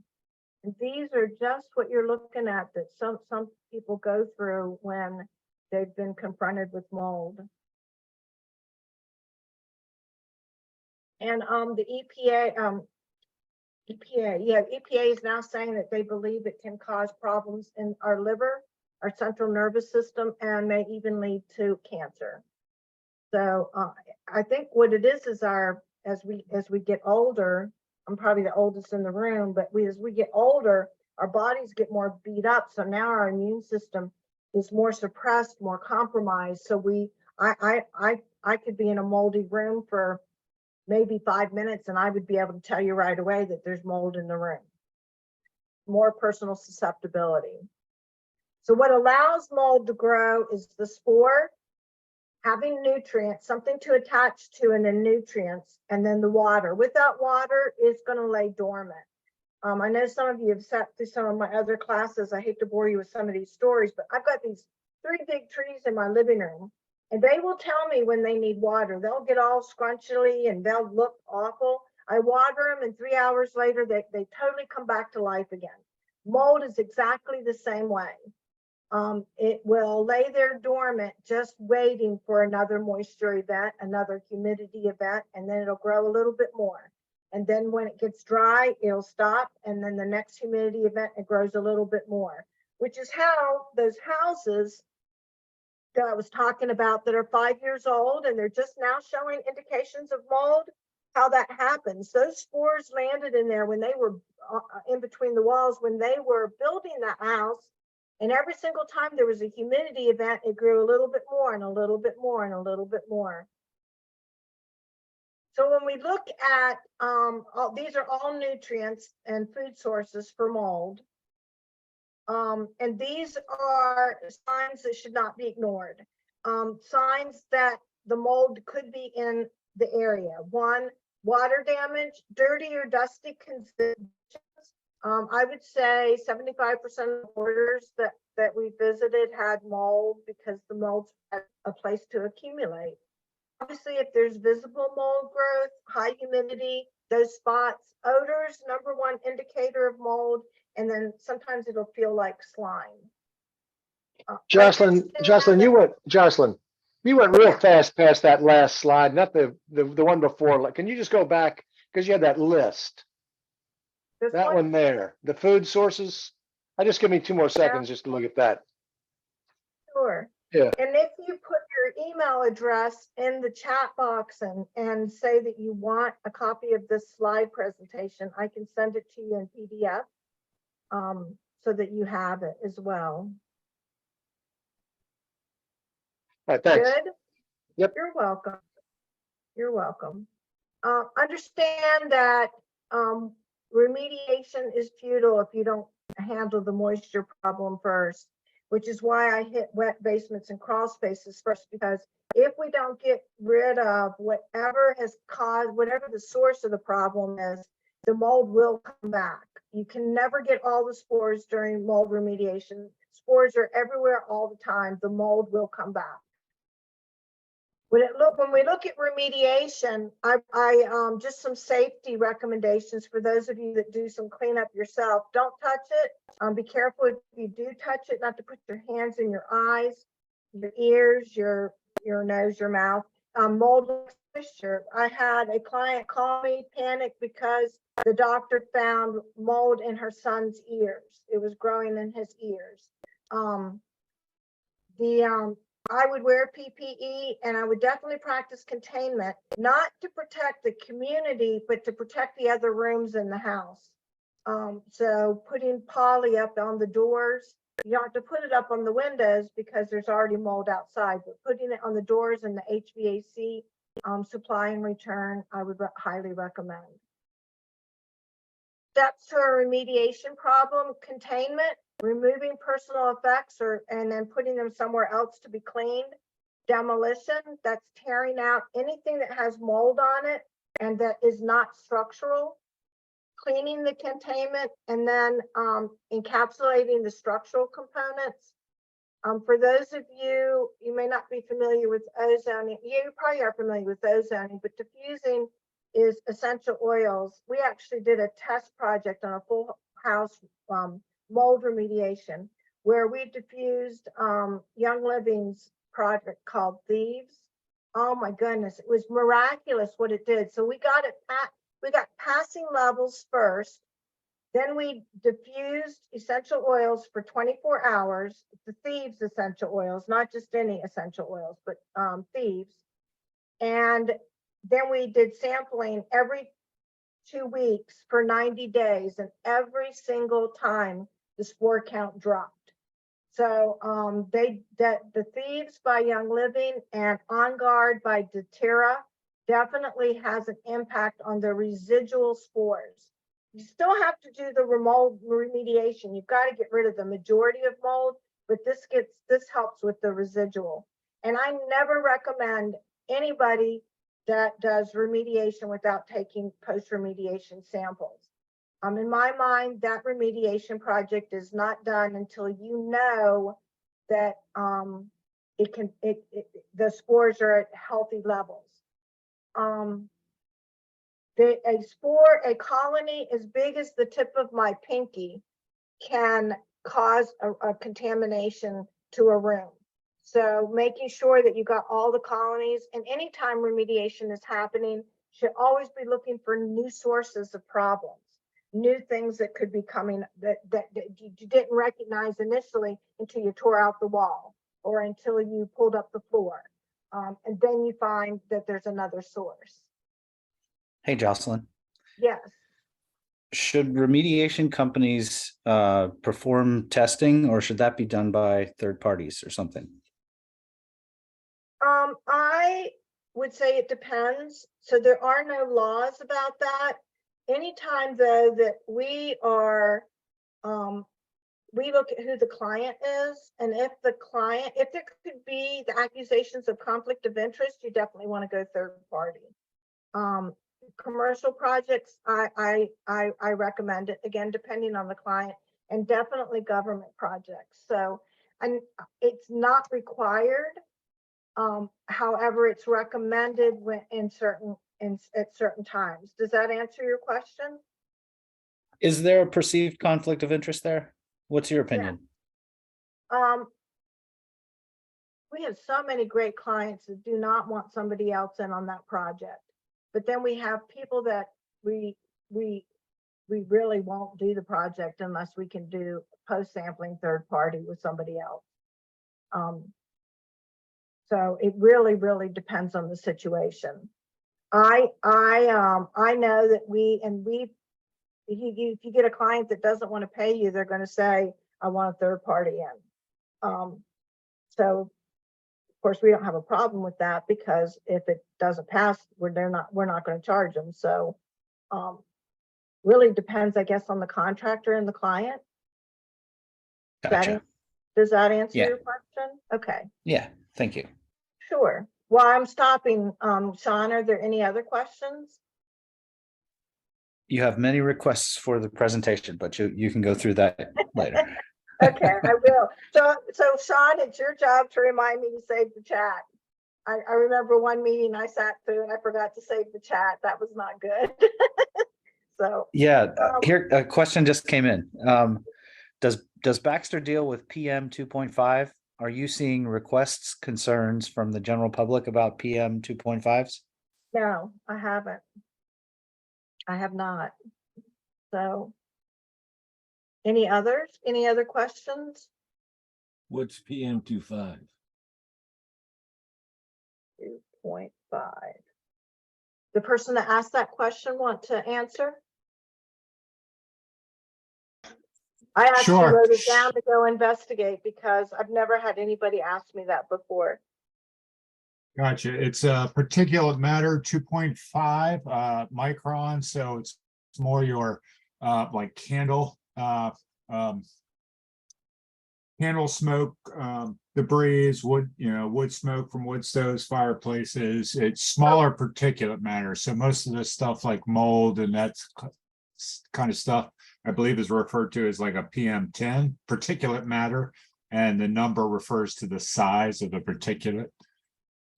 And these are just what you're looking at that some people go through when they've been confronted with mold. And the EPA is now saying that they believe it can cause problems in our liver, our central nervous system, and may even lead to cancer. So I think what it is as we get older, I'm probably the oldest in the room, but as we get older, our bodies get more beat up. So now our immune system is more suppressed, more compromised. So I could be in a moldy room for maybe 5 minutes and I would be able to tell you right away that there's mold in the room. More personal susceptibility. So what allows mold to grow is the spore, having nutrients, something to attach to, and then nutrients, and then the water. Without water, it's going to lay dormant. I know some of you have sat through some of my other classes. I hate to bore you with some of these stories, but I've got these 3 big trees in my living room, and they will tell me when they need water. They'll get all scrunchily and they'll look awful. I water them, and 3 hours later, they totally come back to life again. Mold is exactly the same way. It will lay there dormant, just waiting for another moisture event, another humidity event, and then it'll grow a little bit more. And then when it gets dry, it'll stop. And then the next humidity event, it grows a little bit more, which is how those houses that I was talking about that are 5 years old and they're just now showing indications of mold, how that happens. Those spores landed in there when they were in between the walls, when they were building the house. And every single time there was a humidity event, it grew a little bit more and a little bit more and a little bit more. So when we look at, these are all nutrients and food sources for mold. And these are signs that should not be ignored. Signs that the mold could be in the area. 1, water damage, dirty or dusty conditions. I would say 75% of the borders that we visited had mold because the mold's at a place to accumulate. Obviously, if there's visible mold growth, high humidity, those spots, odors, #1 indicator of mold, and then sometimes it'll feel like slime. Jocelyne, you went real fast past that last slide, not the one before. Can you just go back, because you had that list? That one there, the food sources. Just give me 2 more seconds just to look at that. Sure. Yeah. And if you put your email address in the chat box and say that you want a copy of this slide presentation, I can send it to you in PDF so that you have it as well. All right, thanks. Good? Yep. You're welcome. You're welcome. Understand that remediation is futile if you don't handle the moisture problem first, which is why I hit wet basements and crawl spaces first, because if we don't get rid of whatever has caused, whatever the source of the problem is, the mold will come back. You can never get all the spores during mold remediation. Spores are everywhere all the time. The mold will come back. When we look at remediation, I just some safety recommendations for those of you that do some cleanup yourself. Don't touch it. Be careful if you do touch it, not to put your hands in your eyes, your ears, your nose, your mouth. Mold moisture. I had a client call me, panicked because the doctor found mold in her son's ears. It was growing in his ears. I would wear PPE, and I would definitely practice containment, not to protect the community, but to protect the other rooms in the house. So putting poly up on the doors, you don't have to put it up on the windows because there's already mold outside, but putting it on the doors and the HVAC supply and return, I would highly recommend. Steps to a remediation problem: containment, removing personal effects and then putting them somewhere else to be cleaned. Demolition, that's tearing out anything that has mold on it and that is not structural. Cleaning the containment, and then encapsulating the structural components. For those of you, you may not be familiar with ozoning. You probably are familiar with ozoning, but diffusing is essential oils. We actually did a test project on a full house mold remediation where we diffused Young Living's project called Thieves. Oh my goodness, it was miraculous what it did. So we got passing levels first, then we diffused essential oils for 24 hours, the Thieves essential oils, not just any essential oils, but Thieves. And then we did sampling every 2 weeks for 90 days, and every single time the spore count dropped. So the Thieves by Young Living and On Guard by Datera definitely has an impact on the residual spores. You still have to do the mold remediation. You've got to get rid of the majority of mold, but this helps with the residual. And I never recommend anybody that does remediation without taking post-remediation samples. In my mind, that remediation project is not done until you know that the spores are at healthy levels. A colony as big as the tip of my pinky can cause a contamination to a room. So making sure that you got all the colonies, and anytime remediation is happening, should always be looking for new sources of problems, new things that could be coming that you didn't recognize initially until you tore out the wall or until you pulled up the floor. And then you find that there's another source. Hey, Jocelyn, Yes. should remediation companies perform testing, or should that be done by third parties or something? I would say it depends. So there are no laws about that. Anytime though that we look at who the client is, and if there could be the accusations of conflict of interest, you definitely want to go third party. Commercial projects, I recommend it, again, depending on the client, and definitely government projects. So, and it's not required. However, it's recommended at certain times. Does that answer your question? Is there a perceived conflict of interest there? What's your opinion? We have so many great clients that do not want somebody else in on that project. But then we have people that we really won't do the project unless we can do post-sampling third party with somebody else. So it really depends on the situation. I know that if you get a client that doesn't want to pay you, they're going to say, I want a third party in. So of course we don't have a problem with that, because if it doesn't pass, we're not going to charge them. So really depends, I guess, on the contractor and the client. Gotcha. Does that answer Yeah. your question? Okay. Yeah, thank you. Sure. Well, I'm stopping. Sean, are there any other questions? You have many requests for the presentation, but you can go through that later. Okay, I will. So Sean, it's your job to remind me to save the chat. I remember one meeting I sat through and I forgot to save the chat. That was not good. So Yeah, here a question just came in. Does Baxter deal with PM 2.5? Are you seeing requests, concerns from the general public about PM 2.5s? no, I haven't. I have not. So any others? Any other questions? What's PM 25? 2.5. The person that asked that question want to answer? I actually Sure. wrote it down to go investigate because I've never had anybody ask me that before. Gotcha. It's a particulate matter 2.5 micron. So it's more your like candle smoke, debris, wood smoke from wood stoves, fireplaces. It's smaller particulate matter. So most of the stuff like mold and that kind of stuff, I believe, is referred to as like a PM10 particulate matter. And the number refers to the size of the particulate.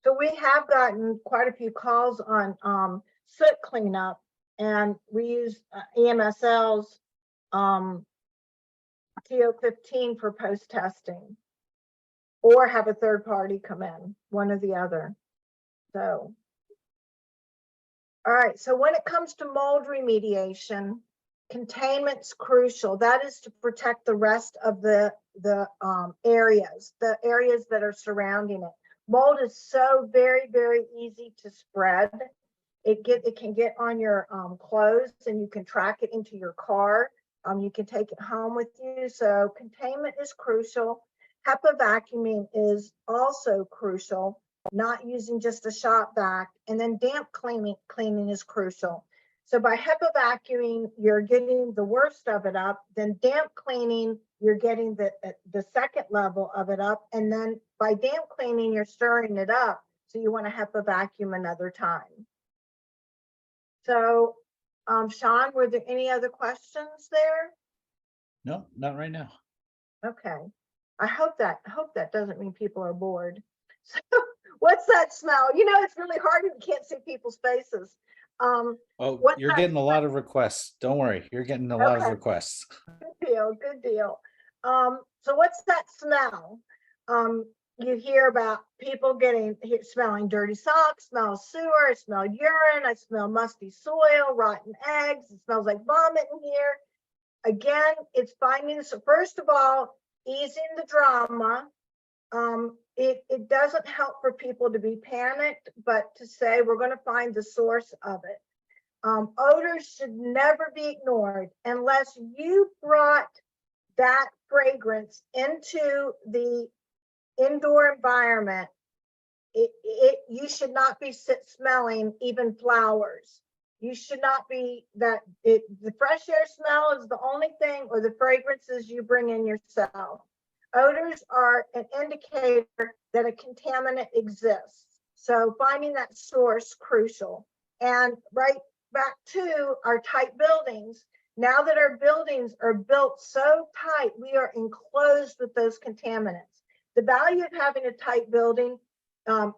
So we have gotten quite a few calls on soot cleanup, and we use EMSL's TO15 for post testing, or have a third party come in, one or the other. So, all right. So when it comes to mold remediation, containment's crucial. That is to protect the rest of the areas that are surrounding it. Mold is so very easy to spread. It can get on your clothes, and you can track it into your car. You can take it home with you. So containment is crucial. HEPA vacuuming is also crucial, not using just a shop vac. And then damp cleaning is crucial. So by HEPA vacuuming, you're getting the worst of it up. Then damp cleaning, you're getting the second level of it up. And then by damp cleaning, you're stirring it up. So you want to HEPA vacuum another time. So Sean, were there any other questions there? No, not right now. Okay. I hope that doesn't mean people are bored. So what's that smell? You know, it's really hard if you can't see people's faces. Oh, What's you're that getting a lot of requests. Don't worry, you're getting a lot of Okay. requests. deal? Good deal. So what's that smell? You hear about people smelling dirty socks, smell sewer, I smell urine, I smell musty soil, rotten eggs, it smells like vomit in here. Again, it's finding, so first of all, easing the drama. It doesn't help for people to be panicked, but to say we're going to find the source of it. Odors should never be ignored unless you brought that fragrance into the indoor environment. You should not be smelling even flowers. You should not be the fresh air smell is the only thing, or the fragrances you bring in yourself. Odors are an indicator that a contaminant exists. So finding that source crucial. And right back to our tight buildings. Now that our buildings are built so tight, we are enclosed with those contaminants. The value of having a tight building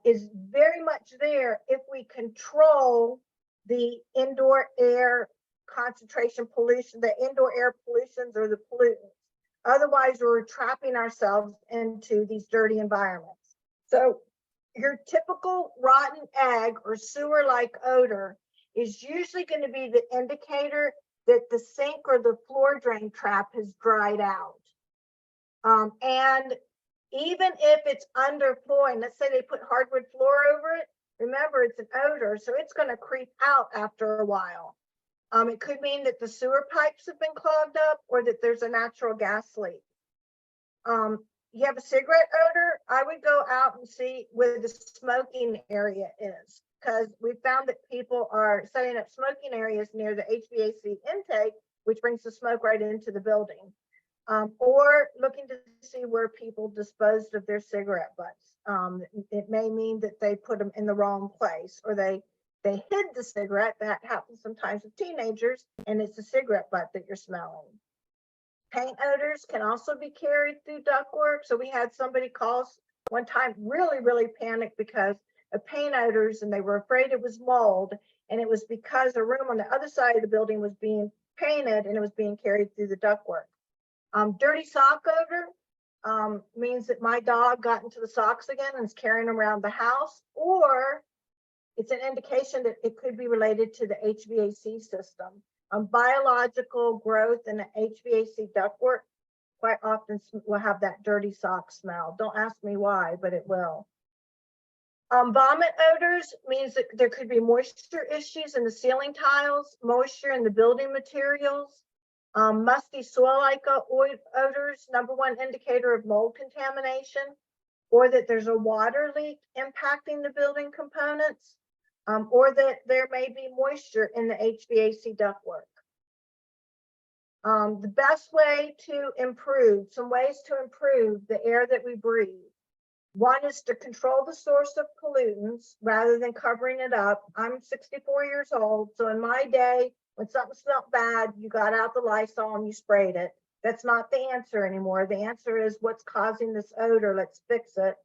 is very much there if we control the indoor air concentration pollution, the indoor air pollutions or the pollutants. Otherwise, we're trapping ourselves into these dirty environments. So your typical rotten egg or sewer-like odor is usually going to be the indicator that the sink or the floor drain trap has dried out. And even if it's underflooring, let's say they put hardwood floor over it, remember it's an odor, so it's going to creep out after a while. It could mean that the sewer pipes have been clogged up or that there's a natural gas leak. You have a cigarette odor, I would go out and see where the smoking area is, because we found that people are setting up smoking areas near the HVAC intake, which brings the smoke right into the building. Or looking to see where people disposed of their cigarette butts. It may mean that they put them in the wrong place, or they hid the cigarette. That happens sometimes with teenagers, and it's a cigarette butt that you're smelling. Paint odors can also be carried through ductwork. So we had somebody call us one time, really panicked because of paint odors, and they were afraid it was mold, and it was because a room on the other side of the building was being painted and it was being carried through the ductwork. Dirty sock odor means that my dog got into the socks again and is carrying them around the house, or it's an indication that it could be related to the HVAC system. Biological growth in the HVAC ductwork quite often will have that dirty sock smell. Don't ask me why, but it will. Vomit odors means that there could be moisture issues in the ceiling tiles, moisture in the building materials. Musty soil-like odors, #1 indicator of mold contamination, or that there's a water leak impacting the building components, or that there may be moisture in the HVAC ductwork. The best way to improve, some ways to improve the air that we breathe. One is to control the source of pollutants rather than covering it up. I'm 64 years old, so in my day, when something smelled bad, you got out the Lysol and you sprayed it. That's not the answer anymore. The answer is what's causing this odor. Let's fix it.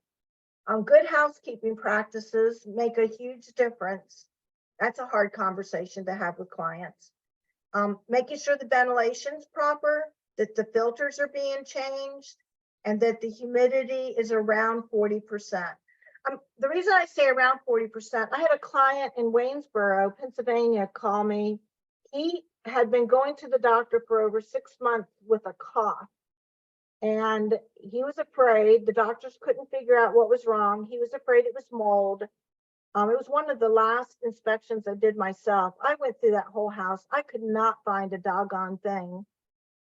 Good housekeeping practices make a huge difference. That's a hard conversation to have with clients. Making sure the ventilation's proper, that the filters are being changed, and that the humidity is around 40%. The reason I say around 40%, I had a client in Waynesboro, Pennsylvania, call me. He had been going to the doctor for over 6 months with a cough, and he was afraid. The doctors couldn't figure out what was wrong. He was afraid it was mold. It was one of the last inspections I did myself. I went through that whole house. I could not find a doggone thing.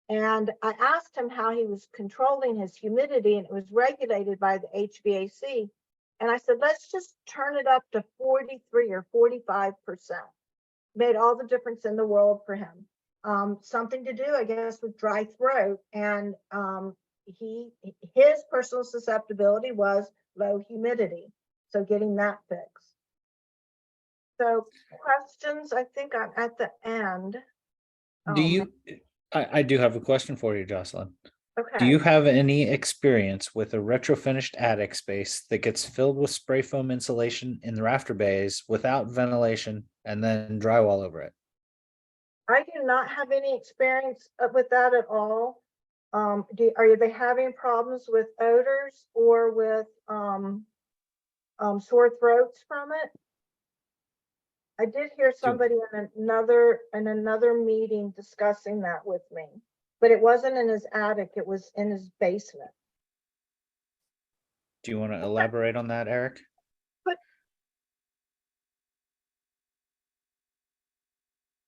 And I asked him how he was controlling his humidity, and it was regulated by the HVAC. And I said, let's just turn it up to 43 or 45%. Made all the difference in the world for him. Something to do, I guess, with dry throat. And his personal susceptibility was low humidity. So getting that fixed. So questions, I think I'm at the end. Do Um, you, I do have a question for you, Jocelyn. Do Okay, you have any experience with a retro finished attic space that gets filled with spray foam insulation in the rafter bays without ventilation and then drywall over it? I do not have any experience with that at all. Are they having problems with odors or with sore throats from it? I did hear somebody in another meeting discussing that with me, but it wasn't in his attic, it was in his basement. Do you want to elaborate on that, Eric?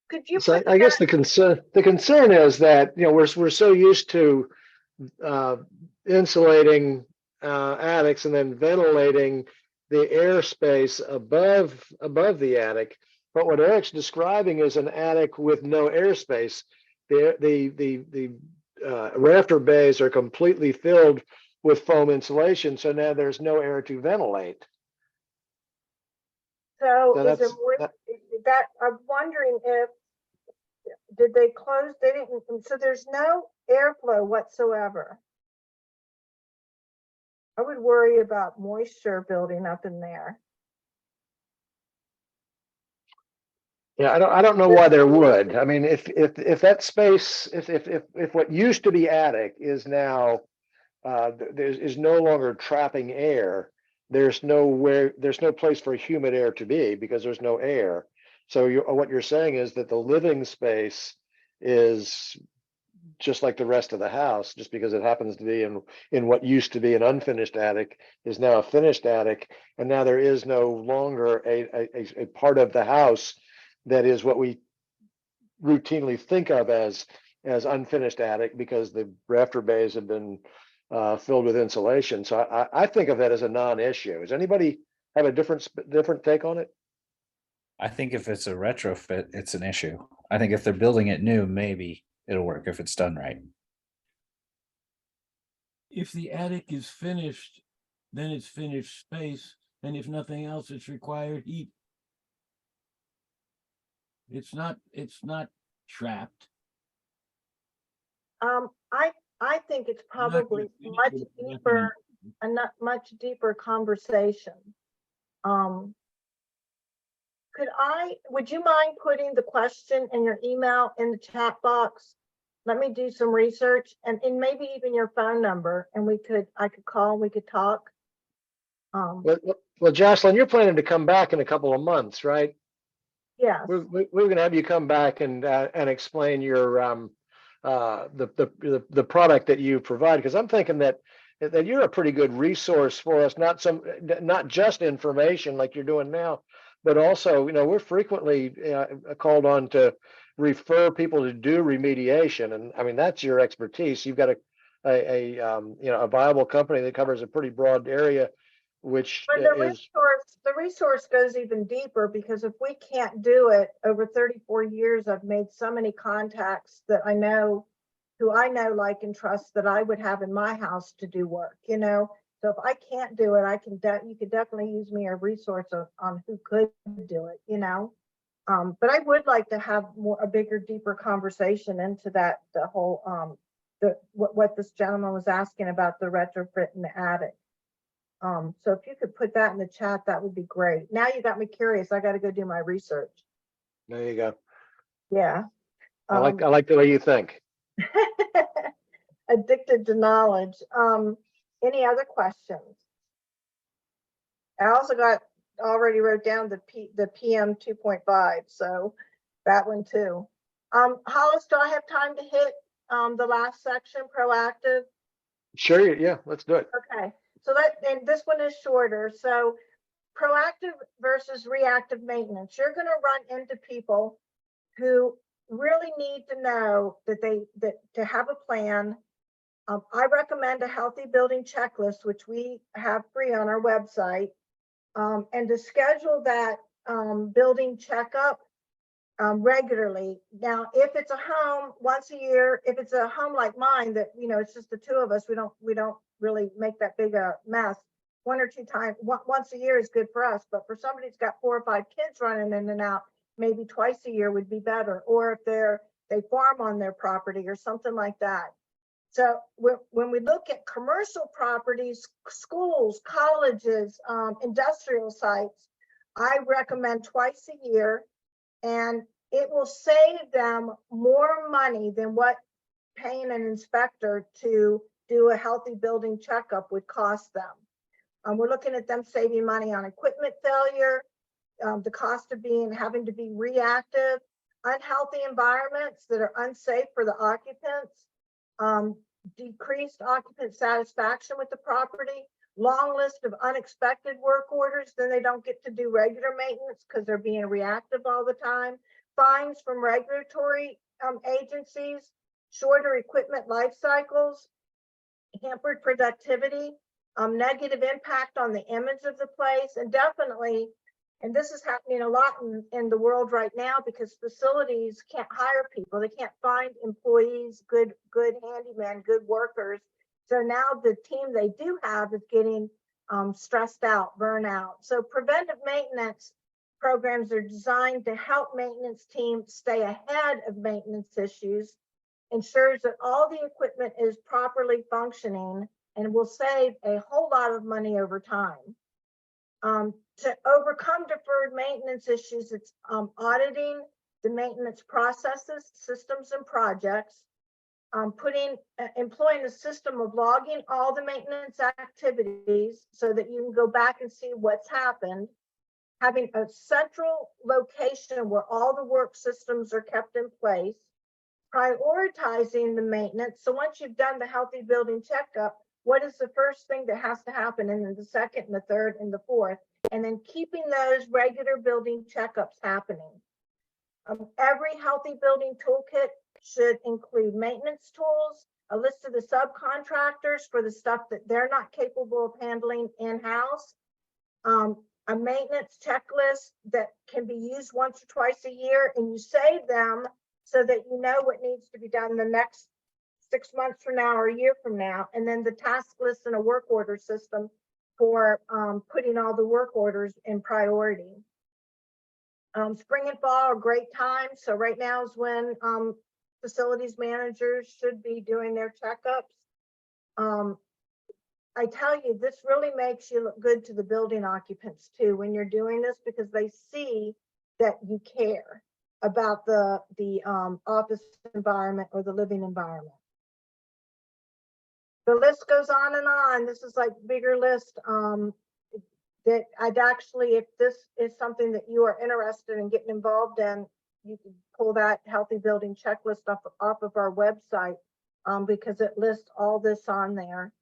Could you So put I guess that, the concern is that, you know, we're so used to insulating attics and then ventilating the airspace above the attic. But what Eric's describing is an attic with no airspace. The rafter bays are completely filled with foam insulation, so now there's no air to ventilate. so So is it that's that, I'm wondering if, did they close, they didn't, so there's no airflow whatsoever. I would worry about moisture building up in there. Yeah, I don't know why there would. I mean, if that space, if what used to be attic is now is no longer trapping air, there's no place for humid air to be because there's no air. So what you're saying is that the living space is just like the rest of the house, just because it happens to be in what used to be an unfinished attic is now a finished attic, and now there is no longer a part of the house that is what we routinely think of as unfinished attic because the rafter bays have been filled with insulation. So I think of that as a non-issue. Does anybody have a different take on it? I think if it's a retrofit, it's an issue. I think if they're building it new, maybe it'll work if it's done right. If the attic is finished, then it's finished space, and if nothing else, it's required heat. It's not trapped. I think it's You're not probably gonna much finish with deeper, nothing. a much deeper conversation. Would you mind putting the question in your email in the chat box? Let me do some research and maybe even your phone number, and I could call, we could talk. Well, Jocelyne, you're planning to come back in a couple of months, right? Yes, We're going to have you come back and explain your the product that you provide, because I'm thinking that you're a pretty good resource for us, not just information like you're doing now, but also, you know, we're frequently called on to refer people to do remediation, and I mean that's your expertise. You've got a viable company that covers a pretty broad area, which but is. the resource goes even deeper, because if we can't do it, over 34 years, I've made so many contacts that I know, like, and trust that I would have in my house to do work, you know? So if I can't do it, you could definitely use me as a resource on who could do it, you know? But I would like to have a bigger, deeper conversation into that, the whole, what this gentleman was asking about the retrofit in the attic. So if you could put that in the chat, that would be great. Now you got me curious. I got to go do my research. There you go. Yeah. I like the way you think. Addicted to knowledge. Any other questions? I also already wrote down the PM 2.5, so that one too. Hollis, do I have time to hit the last section, proactive? Sure, yeah, let's do it. Okay, so and this one is shorter. So proactive versus reactive maintenance. You're going to run into people who really need to know that to have a plan. I recommend a healthy building checklist, which we have free on our website, and to schedule that building checkup regularly. Now, if it's a home once a year, if it's a home like mine that, you know, it's just the two of us, we don't really make that big a mess. one or two times, once a year is good for us, but for somebody who's got 4 or 5 kids running in and out, maybe twice a year would be better. Or if they farm on their property or something like that. So when we look at commercial properties, schools, colleges, industrial sites, I recommend twice a year, and it will save them more money than what paying an inspector to do a healthy building checkup would cost them. We're looking at them saving money on equipment failure, the cost of having to be reactive, unhealthy environments that are unsafe for the occupants, decreased occupant satisfaction with the property, long list of unexpected work orders, then they don't get to do regular maintenance because they're being reactive all the time, fines from regulatory agencies, shorter equipment life cycles, hampered productivity, negative impact on the image of the place, and definitely, and this is happening a lot in the world right now because facilities can't hire people. They can't find employees, good handymen, good workers. So now the team they do have is getting stressed out, burnout. So preventive maintenance programs are designed to help maintenance teams stay ahead of maintenance issues, ensures that all the equipment is properly functioning, and will save a whole lot of money over time. To overcome deferred maintenance issues, it's auditing the maintenance processes, systems, and projects, employing a system of logging all the maintenance activities so that you can go back and see what's happened, having a central location where all the work systems are kept in place, prioritizing the maintenance. So once you've done the healthy building checkup, what is the first thing that has to happen, and then the second and the third and the fourth, and then keeping those regular building checkups happening. Every healthy building toolkit should include maintenance tools, a list of the subcontractors for the stuff that they're not capable of handling in-house, a maintenance checklist that can be used once or twice a year, and you save them so that you know what needs to be done the next 6 months from now or a year from now, and then the task list and a work order system for putting all the work orders in priority. Spring and fall are great times. So right now is when facilities managers should be doing their checkups. I tell you, this really makes you look good to the building occupants too when you're doing this, because they see that you care about the office environment or the living environment. The list goes on and on. This is like bigger list that I'd actually, if this is something that you are interested in getting involved in, you can pull that healthy building checklist off of our website because it lists all this on there.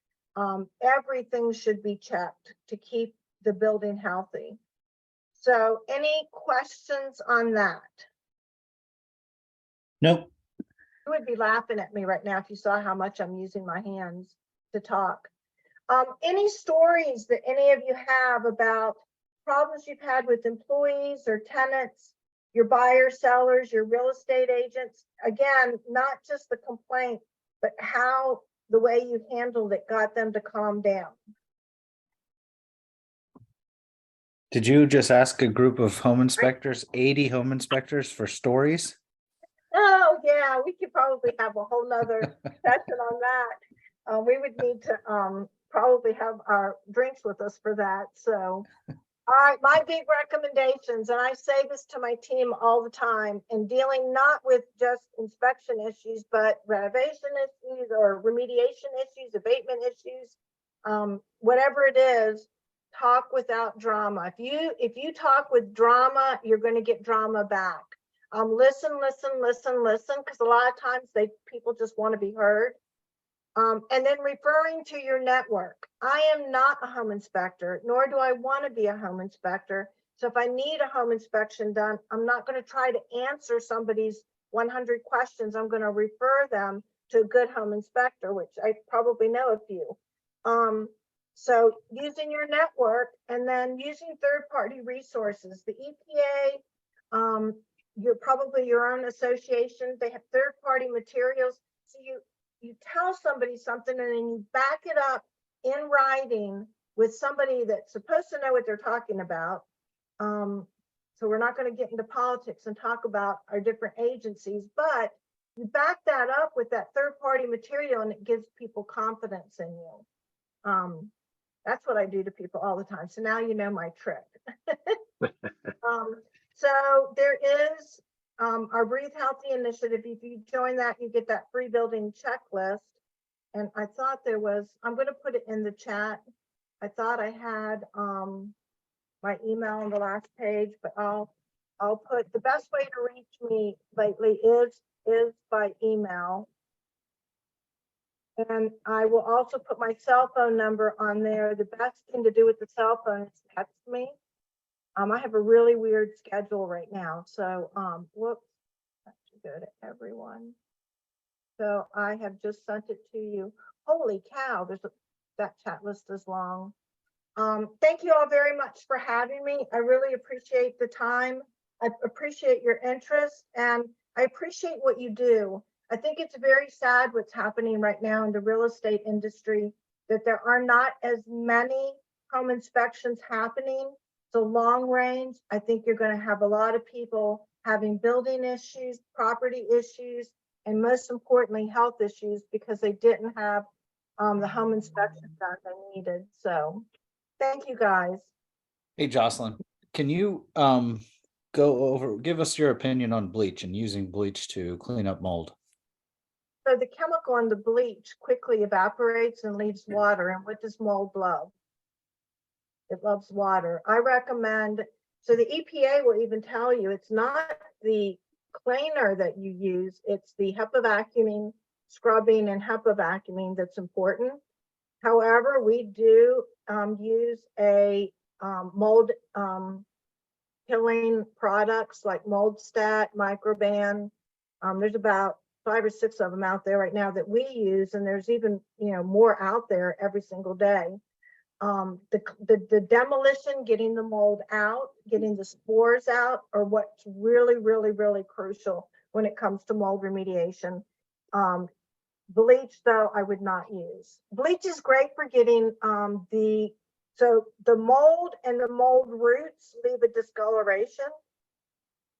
Everything should be checked to keep the building healthy. So any questions on that? Nope. You would be laughing at me right now if you saw how much I'm using my hands to talk. Any stories that any of you have about problems you've had with employees or tenants, your buyers, sellers, your real estate agents? Again, not just the complaint, but how the way you handled it got them to calm down. Did you just ask a group of home inspectors, 80 home inspectors, for stories? Oh yeah, we could probably have a whole nother session on that. We would need to probably have our drinks with us for that. So, all right, my big recommendations, and I say this to my team all the time, in dealing not with just inspection issues, but renovation issues or remediation issues, abatement issues, whatever it is, talk without drama. If you talk with drama, you're going to get drama back. Listen, because a lot of times people just want to be heard. And then referring to your network. I am not a home inspector, nor do I want to be a home inspector. So if I need a home inspection done, I'm not going to try to answer somebody's 100 questions. I'm going to refer them to a good home inspector, which I probably know a few. So using your network, and then using third-party resources, the EPA, you're probably your own association, they have third-party materials. So you tell somebody something and then you back it up in writing with somebody that's supposed to know what they're talking about. So we're not going to get into politics and talk about our different agencies, but you back that up with that third-party material and it gives people confidence in you. That's what I do to people all the time. So now you know my trick. So there is our Breathe Healthy initiative. If you join that, you get that free building checklist. And I thought there was, I'm going to put it in the chat. I thought I had my email on the last page, but I'll put, the best way to reach me lately is by email. And I will also put my cell phone number on there. The best thing to do with the cell phone is text me. I have a really weird schedule right now. So, whoops, that should go to everyone. So I have just sent it to you. Holy cow, that chat list is long. Thank you all very much for having me. I really appreciate the time. I appreciate your interest and I appreciate what you do. I think it's very sad what's happening right now in the real estate industry, that there are not as many home inspections happening. So long range, I think you're going to have a lot of people having building issues, property issues, and most importantly, health issues because they didn't have the home inspection that they needed. So thank you guys. Hey, Jocelyne, can you give us your opinion on bleach and using bleach to clean up mold? So the chemical in the bleach quickly evaporates and leaves water. And what does mold love? It loves water. I recommend, so the EPA will even tell you it's not the cleaner that you use, it's the HEPA vacuuming, scrubbing and HEPA vacuuming that's important. However, we do use a mold killing products like MoldStat, Microban. There's about 5 or 6 of them out there right now that we use, and there's even more out there every single day. The demolition, getting the mold out, getting the spores out are what's really, really, really crucial when it comes to mold remediation. Bleach, though, I would not use. Bleach is great for getting the mold and the mold roots leave a discoloration.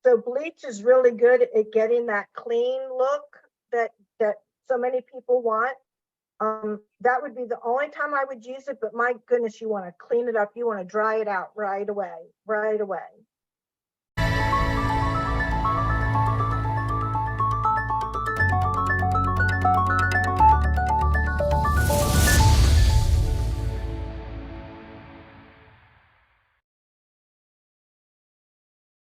So bleach is really good at getting that clean look that so many people want. That would be the only time I would use it, but my goodness, you want to clean it up. You want to dry it out right away.